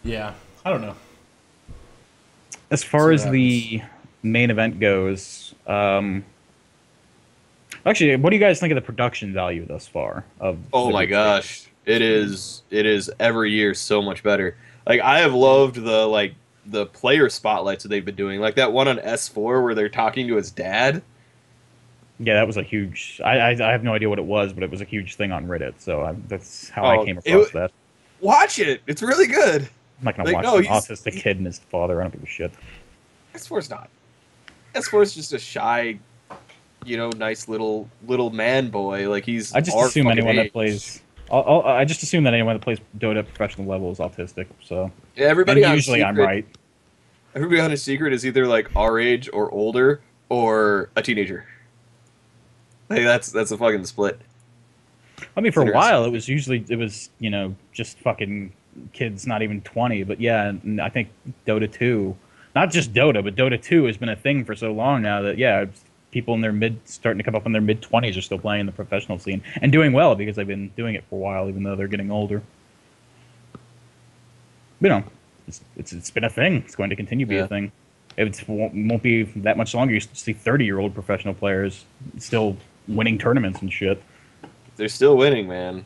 Yeah, I don't know. As far as the main event goes, actually, what do you guys think of the production value thus far? Oh my gosh, it is every year so much better. Like, I have loved the player spotlights that they've been doing, like that one on S4 where they're talking to his dad. Yeah, that was a huge. I have no idea what it was, but it was a huge thing on Reddit. So that's how I came across that. Watch it; it's really good. I'm not gonna watch an autistic kid and his father. I don't give a shit. S4's not. S4's just a shy, nice little man boy. Like, he's. I just assume anyone that plays. I just assume that anyone that plays Dota at professional level is autistic. So yeah, everybody. And usually, I'm right. Everybody on a secret is either like our age or older or a teenager. Like, that's a fucking split. I mean, for a while, it was just fucking kids, not even 20. But yeah, and I think Dota 2, not just Dota, but Dota 2 has been a thing for so long now that, people in their starting to come up in their mid-20s are still playing the professional scene and doing well because they've been doing it for a while, even though they're getting older. It's been a thing. It's going to continue to be a thing. It won't be that much longer. You see 30-year-old professional players still winning tournaments and shit. They're still winning, man.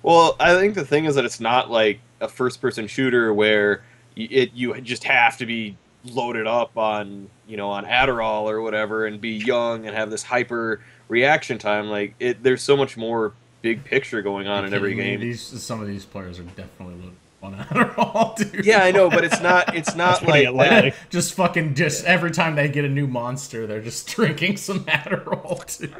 Well, I think the thing is that it's not like a first-person shooter where you just have to be loaded up on on Adderall or whatever and be young and have this hyper reaction time. Like, there's so much more big picture going on in every game. Some of these players are definitely loaded on Adderall, dude. Yeah, I know, but it's not like just every time they get a new monster, they're just drinking some Adderall too.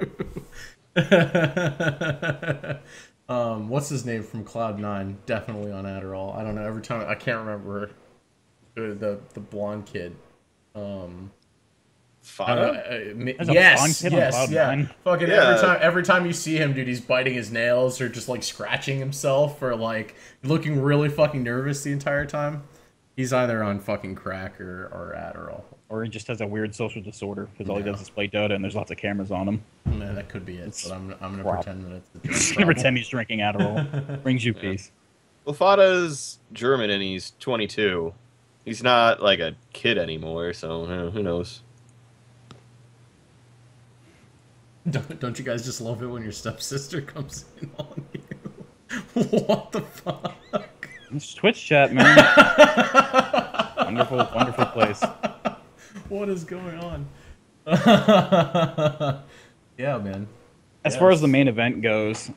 What's his name from Cloud9? Definitely on Adderall. I don't know. Every time I can't remember the blonde kid. Yes. Fucking every time you see him, dude, he's biting his nails or just like scratching himself or like looking really fucking nervous the entire time. He's either on fucking crack or Adderall. Or he just has a weird social disorder because all he does is play Dota and there's lots of cameras on him. Man, that could be it. But I'm gonna pretend that it's I'm gonna pretend he's drinking Adderall. Brings you peace. Well, Fada's German and he's 22. He's not like a kid anymore, so who knows? Don't you guys just love it when your stepsister comes in on you? What the fuck? It's Twitch chat, man. wonderful place. What is going on? Yeah, man. As far as the main event goes, you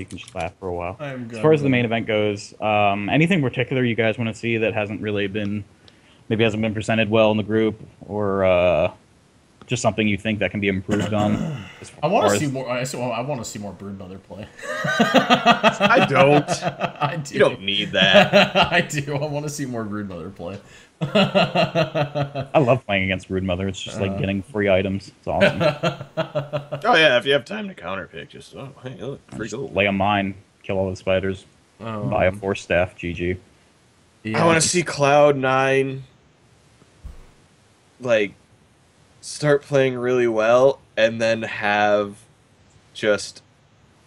can just laugh for a while. As far as the main event goes, anything particular you guys want to see that hasn't been presented well in the group, or just something you think that can be improved on? I want to see more. I want to see more Broodmother play. I don't. I do. You don't need that. I do. I want to see more Broodmother play. I love playing against Broodmother. It's just like getting free items. It's awesome. Oh yeah, if you have time to counterpick, just hey, look, free gold. Lay a mine, kill all the spiders, buy a force staff. GG. Yeah. I want to see Cloud9 like start playing really well and then have just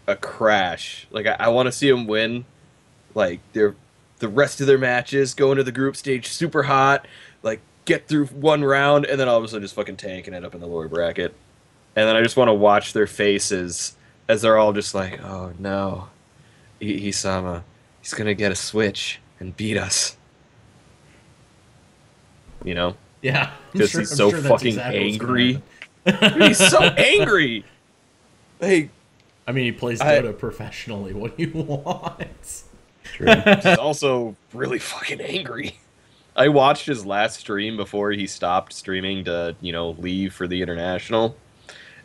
a crash. Like, I want to see them win like the rest of their matches, go into the group stage super hot, like get through one round, and then all of a sudden just fucking tank and end up in the lower bracket. And then I just want to watch their faces as they're all just like, oh no, Isama, he's gonna get a switch and beat us. Yeah, because he's so fucking angry. He's so angry. Hey, I mean, he plays Dota professionally. What do you want? True. He's also really fucking angry. I watched his last stream before he stopped streaming to, leave for the international.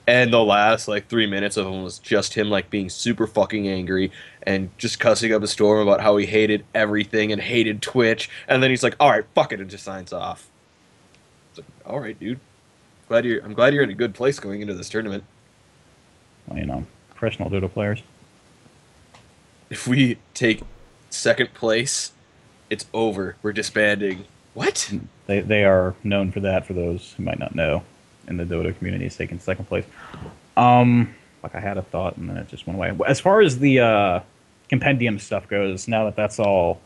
And the last, 3 minutes of him was just him, being super fucking angry and just cussing up a storm about how he hated everything and hated Twitch. And then he's like, all right, fuck it, and just signs off. It's like, all right, dude. I'm glad you're in a good place going into this tournament. Well, you know, professional Dota players. If we take second place, it's over. We're disbanding. What? They are known for that. For those who might not know, in the Dota community, is taking second place. Like I had a thought and then it just went away. As far as the compendium stuff goes, now that that's all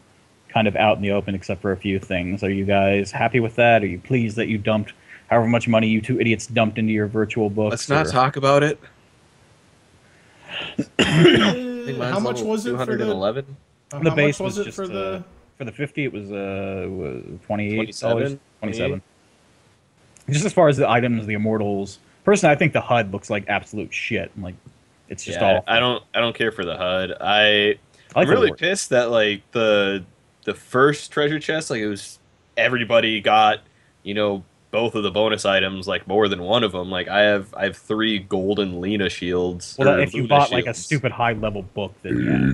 kind of out in the open, except for a few things, are you guys happy with that? Are you pleased that you dumped however much money you two idiots dumped into your virtual books? Let's not talk about it. How much was it for the? 211? How The much base was was it just for the? for the 50. It was $28, 27? 27. Just as far as the items, the immortals. Personally, I think the HUD looks like absolute shit. Like it's just Yeah, all. I don't care for the HUD. I I'm like really the pissed that like the first treasure chest, like it was everybody got, you know, both of the bonus items, like more than one of them. Like I have 3 golden Lena shields. Well, or if you Luna bought like a shields. stupid high level book, then yeah.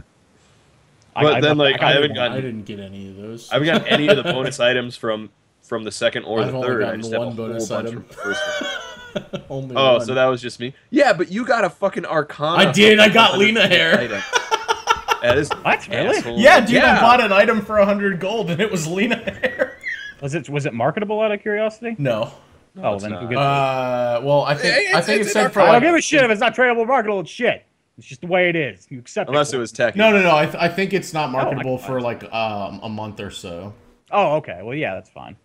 But then, like, I haven't one. gotten- I didn't get any of those. I haven't got any of the bonus items from the second or I've the only third. I gotten just have a one whole bonus bunch item. from the first one. Only Oh, one. so that was just me. Yeah, but you got a fucking Arcana. I did, I got 100 Lena hair. item. That is What? Really? asshole. Yeah, dude, Yeah. I bought an item for 100 gold and it was Lena hair. Was it marketable out of curiosity? No. Oh, it's then not. who gets well, I think it said for it? I like. don't give a shit if it's not tradable or marketable. It's shit. It's just the way it is. You accept Unless it. it was techie. No. I think it's not marketable my for like a month or so. Oh, okay. Well, yeah, that's fine.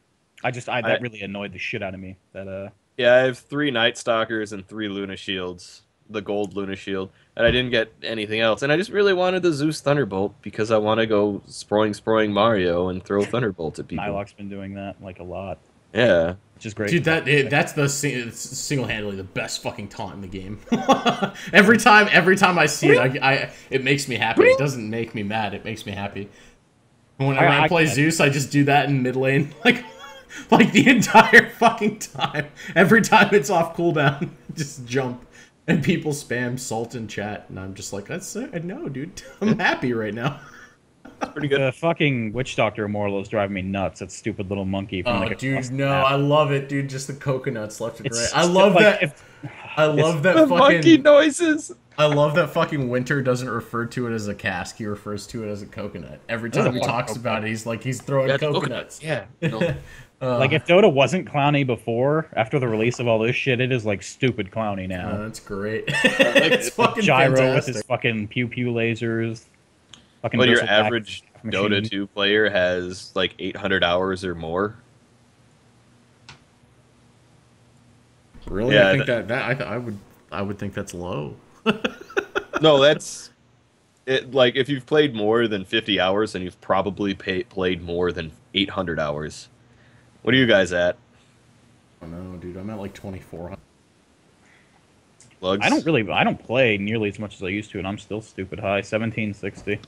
That I- really annoyed the shit out of me. That Yeah, I have 3 Night Stalkers and 3 Luna Shields. The gold Luna Shield. And I didn't get anything else. And I just really wanted the Zeus Thunderbolt because I want to go sproing Mario and throw Thunderbolts at people. Nyloc's been doing that like a lot, Yeah. which is great. Dude, that's it's single-handedly the best fucking taunt in the game. every time I see it, it makes me happy. It doesn't make me mad. It makes me happy. When I play Zeus, I just do that in mid lane, like the entire fucking time. Every time it's off cooldown, just jump. And people spam salt in chat, and I'm just like, that's no, dude. I'm happy right now. Pretty good. The fucking Witch Doctor Immortal is driving me nuts. That stupid little monkey. From, Oh, like, dude, across the no, map. I love it, dude. Just the coconuts left and It's right. I just love like, that. I love that The monkey fucking. noises. I love that fucking Winter doesn't refer to it as a cask. He refers to it as a coconut. Every That's time a he fucking talks coconut. about it, he's like he's throwing Yeah, it's coconuts. Yeah. No. Like if Dota wasn't clowny before, after the release of all this shit, it is like stupid clowny now. That's great. It's fucking Gyro with fantastic. his fucking pew pew lasers. Fucking But your Berserk Axe average machine. Dota 2 player has like 800 hours or more. Really? Yeah, I think I would think that's low. No, that's it. Like if you've played more than 50 hours, then you've probably played more than 800 hours. What are you guys at? I don't know, dude. I'm at like 2,400. Lugs? I don't play nearly as much as I used to, and I'm still stupid high. 1760.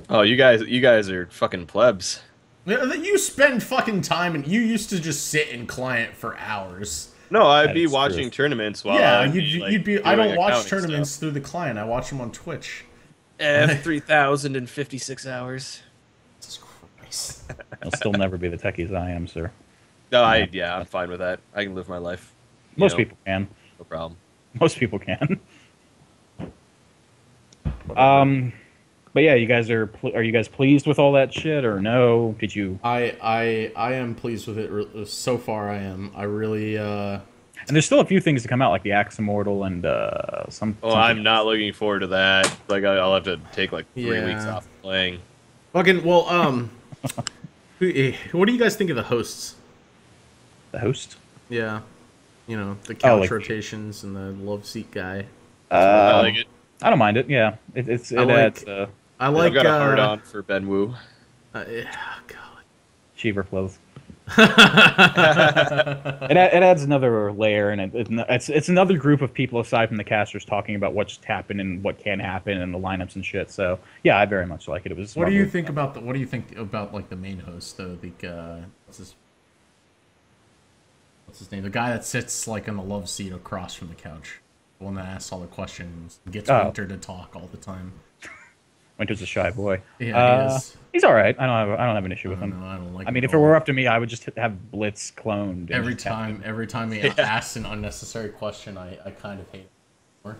Oh, you guys are fucking plebs. You spend fucking time, and you used to just sit in client for hours. No, I'd That be is watching true. tournaments while Yeah, I'd you'd be. doing I don't watch accounting tournaments stuff. through the client. I watch them on Twitch. 3,056 hours. Jesus Christ. I'll still never be the techies I am, sir. No, yeah, I'm fine with that. I can live my life. You Most know, people can. no problem. Most people can. But yeah, you guys are you guys pleased with all that shit or no? Did you? I am pleased with it. So far, I am. I really. And there's still a few things to come out, like the Axe Immortal and some. Oh, something I'm not else. looking forward to that. Like I'll have to take like 3 Yeah. weeks off playing. Fucking well. What do you guys think of the hosts? The host. Yeah, you know the couch like- rotations and the love seat guy. I like it. I don't mind it. Yeah, it I like- adds I like. I've got a hard on for Ben Wu. God. Cheever flows. It adds another layer, and it's another group of people aside from the casters talking about what's happened and what can happen and the lineups and shit. So yeah, I very much like it. It was. What do you think about like the main host though? What's his name? The guy that sits like in the love seat across from the couch. The one that asks all the questions, gets Oh. Winter to talk all the time. Winter's a shy boy. Yeah, he is. He's all right. I don't have an issue with him. No, I don't like. I mean, him if at it all. were up to me, I would just have Blitz cloned. and every just have time he asks an unnecessary question, I kind of hate it more.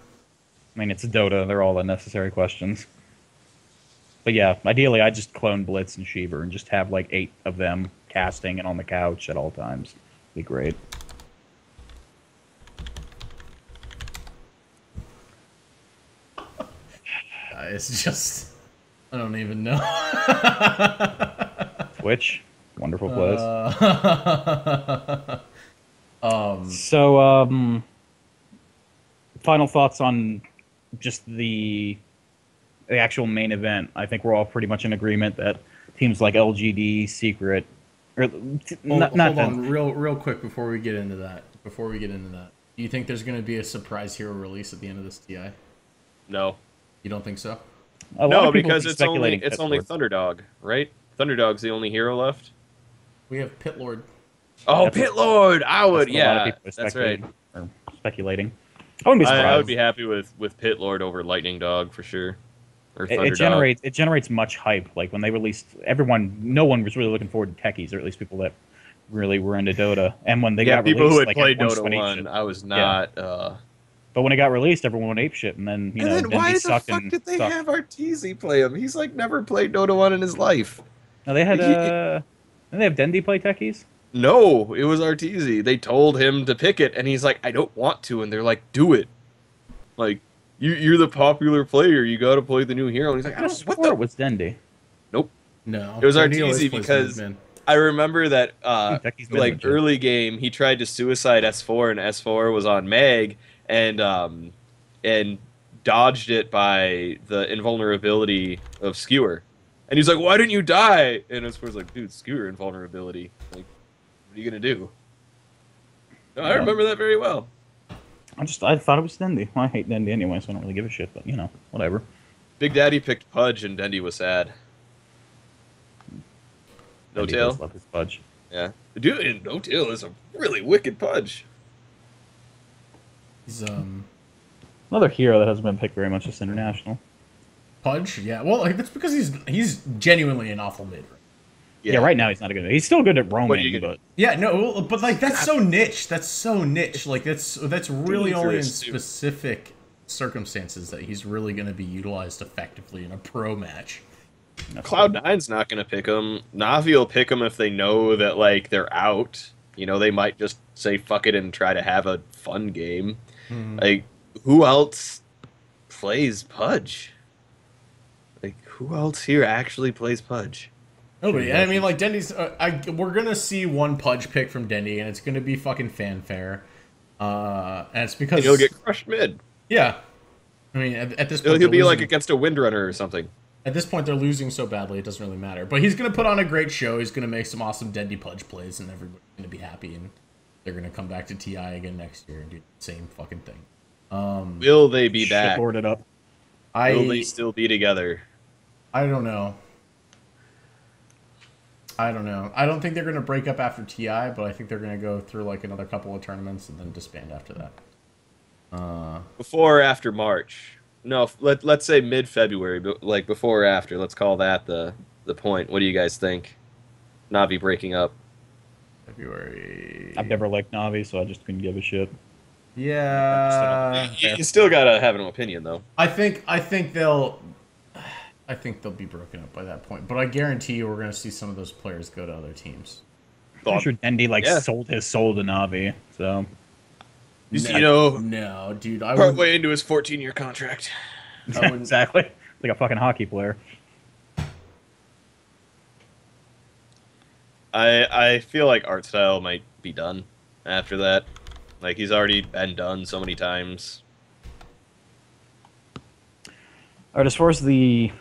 mean, it's Dota. They're all unnecessary questions. But yeah, ideally, I just clone Blitz and Sheever and just have like 8 of them casting and on the couch at all times. Be great. It's just, I don't even know. Twitch, wonderful place. Final thoughts on just the actual main event. I think we're all pretty much in agreement that teams like LGD, Secret, or Hold on, real quick before we get into that. Do you think there's going to be a surprise hero release at the end of this TI? No. You don't think so? No, because it's only Thunderdog, right? Thunderdog's the only hero left. We have Pit Lord. Oh, Pit Lord! I would, yeah. That's right. Or speculating. I wouldn't be surprised. I would be happy with Pit Lord over Lightning Dog for sure. Or Thunderdog. It generates much hype. Like when they released, no one was really looking forward to techies, or at least people that really were into Dota. And when they got released, people who had like, played Dota 1, I was not. Yeah. But when it got released, everyone went apeshit, and then why the fuck did they have Arteezy play him? He's like never played Dota 1 in his life. No, they had didn't they have Dendi play techies? No, it was Arteezy. They told him to pick it, and he's like, I don't want to, and they're like, do it. Like, you're the popular player. You got to play the new hero. And he's like, what the? It was Dendi. Nope. No, it was Arteezy because I remember that like early game he tried to suicide S4, and S4 was on Meg, and dodged it by the invulnerability of Skewer. And he's like, why didn't you die? And S4's like, dude, Skewer invulnerability. Like, what are you going to do? No, I remember that very well. I thought it was Dendi. Well, I hate Dendi anyway, so I don't really give a shit, but, whatever. Big Daddy picked Pudge, and Dendi was sad. No Tail? Love his Pudge. Yeah. Dude, and No Tail is a really wicked Pudge. He's, another hero that hasn't been picked very much is International. Pudge? Yeah, well, that's because he's genuinely an awful mid. Yeah, right now he's not a good. He's still good at roaming, but yeah, no, but like that's so niche. That's so niche. Like that's really only in specific circumstances that he's really going to be utilized effectively in a pro match. Cloud9's not going to pick him. Na'Vi will pick him if they know that like they're out. They might just say fuck it and try to have a fun game. Like, who else plays Pudge? Like, who else here actually plays Pudge? Nobody. I mean, like, Dendi's... we're going to see one Pudge pick from Dendi, and it's going to be fucking fanfare. And it's because... He'll get crushed mid. Yeah. I mean, at this point... He'll be like against a Windrunner or something. At this point, they're losing so badly, it doesn't really matter. But he's going to put on a great show. He's going to make some awesome Dendi Pudge plays, and everybody's going to be happy, and they're going to come back to TI again next year and do the same fucking thing. Will they be back? Board it up. Will they still be together? I don't know. I don't think they're going to break up after TI, but I think they're going to go through like another couple of tournaments and then disband after that. Before or after March? No, let's say mid-February, but like before or after. Let's call that the point. What do you guys think? Na'Vi breaking up. February. I've never liked Na'Vi, so I just couldn't give a shit. Yeah. You still gotta have an opinion, though. I think they'll be broken up by that point, but I guarantee you we're going to see some of those players go to other teams. I'm sure Dendi sold his soul to Na'Vi, so... No, dude. Partway into his 14-year contract. Exactly. Like a fucking hockey player. I feel like art style might be done after that. Like, he's already been done so many times. Alright, as far as the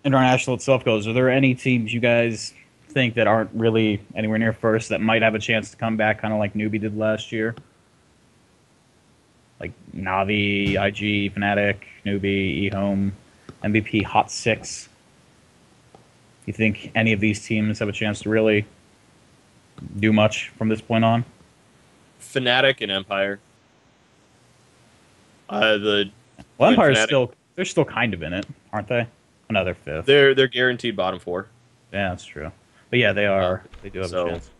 international itself goes, are there any teams you guys think that aren't really anywhere near first that might have a chance to come back, kind of like Newbie did last year? Like Na'Vi, IG, Fnatic, Newbie, eHome, MVP, Hot 6. You think any of these teams have a chance to really do much from this point on? Fnatic and Empire. Empire's they're still kind of in it, aren't they? Another fifth. They're guaranteed bottom 4. Yeah, that's true. But yeah, they are. They do have a chance.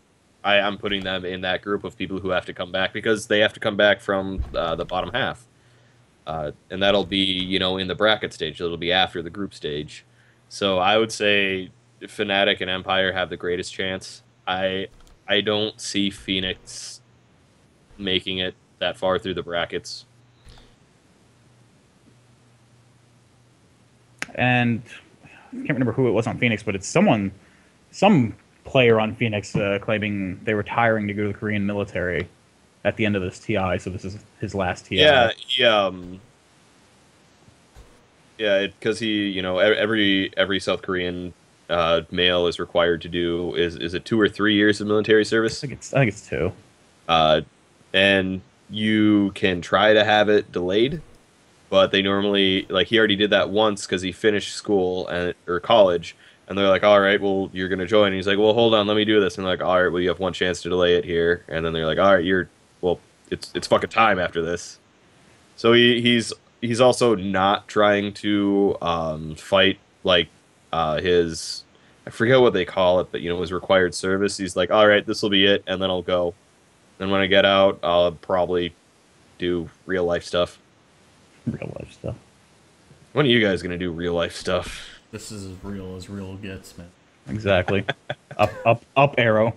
I'm putting them in that group of people who have to come back because they have to come back from the bottom half. and that'll be in the bracket stage. It'll be after the group stage. So I would say Fnatic and Empire have the greatest chance. I don't see Phoenix making it that far through the brackets. And I can't remember who it was on Phoenix, but it's some player on Phoenix claiming they were retiring to go to the Korean military at the end of this TI. So this is his last TI. Yeah, yeah, because every South Korean male is required to do is it 2 or 3 years of military service? I think it's 2. And you can try to have it delayed, but they normally he already did that once because he finished school or college, and they're like, all right, well, you're gonna join. And he's like, well, hold on, let me do this. And they're like, all right, well, you have one chance to delay it here. And then they're like, all right, it's fucking time after this. So he's also not trying to fight his, I forget what they call it, but his required service. He's like, all right, this will be it, and then I'll go. Then when I get out, I'll probably do real life stuff. Real life stuff. When are you guys gonna do real life stuff? This is as real gets, man. Exactly. up arrow.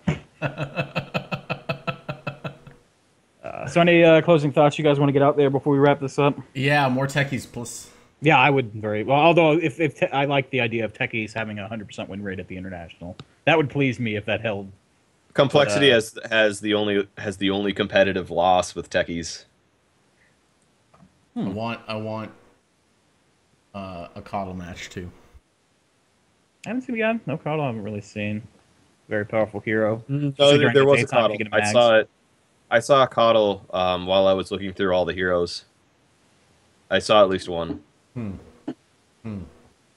So any closing thoughts you guys want to get out there before we wrap this up? Yeah, more techies, plus. Yeah, I would very well. Although, if I like the idea of techies having a 100% win rate at the international, that would please me if that held. Complexity has the only competitive loss with techies. I want a Coddle match too. I haven't seen it yet. No Coddle. I haven't really seen. Very powerful hero. No, there was a Coddle. I saw it. I saw a Coddle while I was looking through all the heroes. I saw at least one.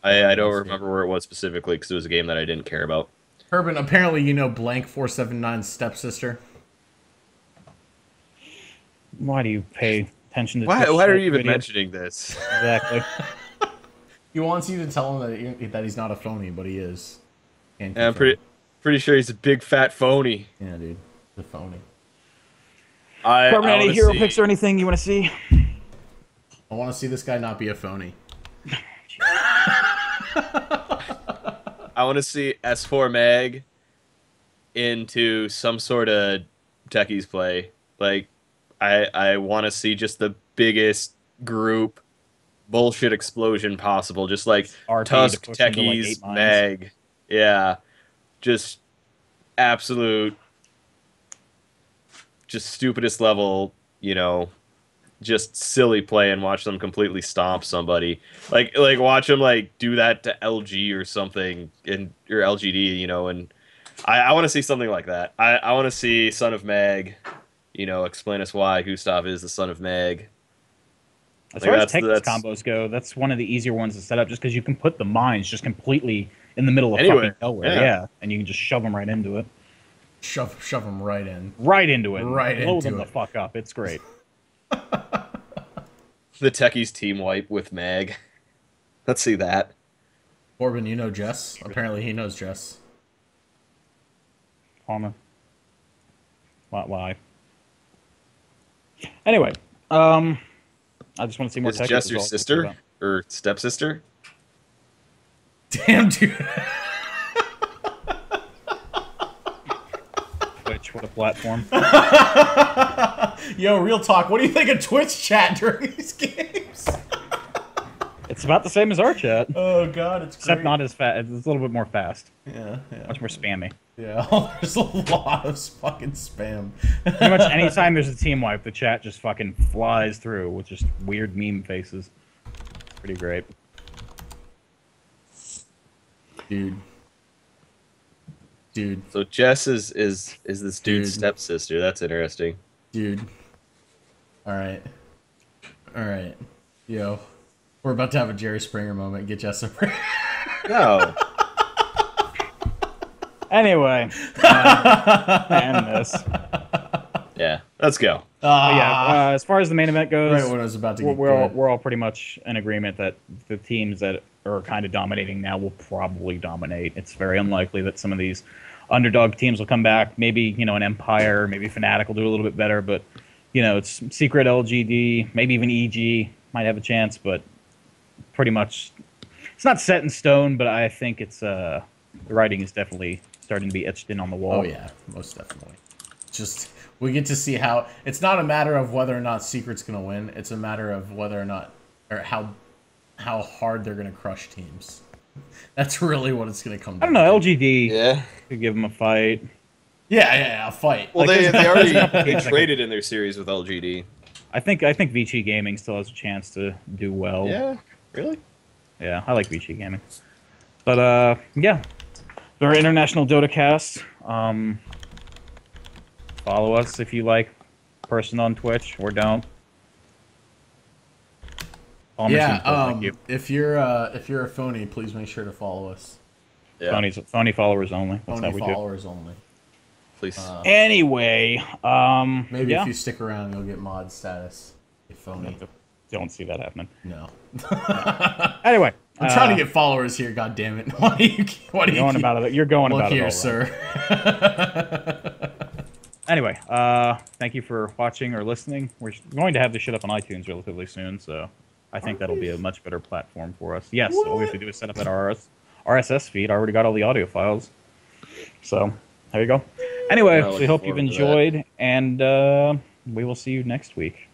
I don't remember where it was specifically because it was a game that I didn't care about. Urban, apparently you know Blank 479's stepsister. Why do you pay attention to Why are you even videos? mentioning this? Exactly. He wants you to tell him that he's not a phony, but he is. Yeah, I'm pretty sure he's a big fat phony. Yeah, dude. The phony. Corbin, any hero picks or anything you want to see? I want to see this guy not be a phony. I want to see S4 Mag into some sort of techies play. I want to see just the biggest group bullshit explosion possible. Just like RP Tusk, to push into, like, techies, 8 mines. Mag. Yeah. Just absolute, just stupidest level, just silly play and watch them completely stomp somebody. Like watch them do that to LG or something or LGD, and I want to see something like that. I want to see Son of Mag, explain us why Gustav is the Son of Mag. As far as Texas combos go, that's one of the easier ones to set up just because you can put the mines just completely in the middle of fucking nowhere. Yeah. And you can just shove them right into it. Shove them right in. Right into it. Right Blow into them it. the fuck up. It's great. The techies team wipe with Mag. Let's see that. Corbin, you know Jess? Apparently he knows Jess. Palmer. Why? Anyway, I just want to see more. Is Jess your sister or stepsister? Damn, dude. Twitch, what a platform. Yo, real talk. What do you think of Twitch chat during these games? It's about the same as our chat. Oh god, it's Except great. not as fast. It's a little bit more fast. Yeah. Much more spammy. Yeah, there's a lot of fucking spam. Pretty much anytime there's a team wipe, the chat just fucking flies through with just weird meme faces. Pretty great. Dude. So Jess is this dude's stepsister. That's interesting. Dude. Alright. Yo. We're about to have a Jerry Springer moment. Get Jess a No. Anyway, end this. Yeah, let's go. But yeah, as far as the main event goes, Right when I was about to get we're all pretty much in agreement that the teams that are kind of dominating now will probably dominate. It's very unlikely that some of these underdog teams will come back. Maybe, an Empire, maybe Fnatic will do a little bit better, but, it's Secret, LGD, maybe even EG, might have a chance, but pretty much it's not set in stone. But I think it's the writing is definitely starting to be etched in on the wall. Oh yeah, most definitely. Just we get to see how it's not a matter of whether or not Secret's gonna win. It's a matter of whether or not or how hard they're gonna crush teams. That's really what it's gonna come down. I don't know. LGD Yeah. could give them a fight. Yeah, a fight. Well, Like, they already there's- they traded in their series with LGD. I think VG Gaming still has a chance to do well. Yeah, really? Yeah, I like VG Gaming. But yeah, our international Dota cast. Follow us if you like. Person on Twitch or don't. Follow me soon, thank you. If you're a phony, please make sure to follow us. Yeah. Phony followers only. That's Phony how we followers only. Please. Anyway, Maybe yeah. if you stick around, you'll get mod status. You phony. Don't see that happening. No. Anyway, I'm trying to get followers here. God damn it! Why do you? going about it. You're going Look about here, it. sir. Anyway, thank you for watching or listening. We're going to have this shit up on iTunes relatively soon, so I think that'll be a much better platform for us. Yes, all we have to do is set up that RSS feed. I already got all the audio files, so there you go. Anyway, Well, we hope you've looking forward to that. enjoyed, and we will see you next week.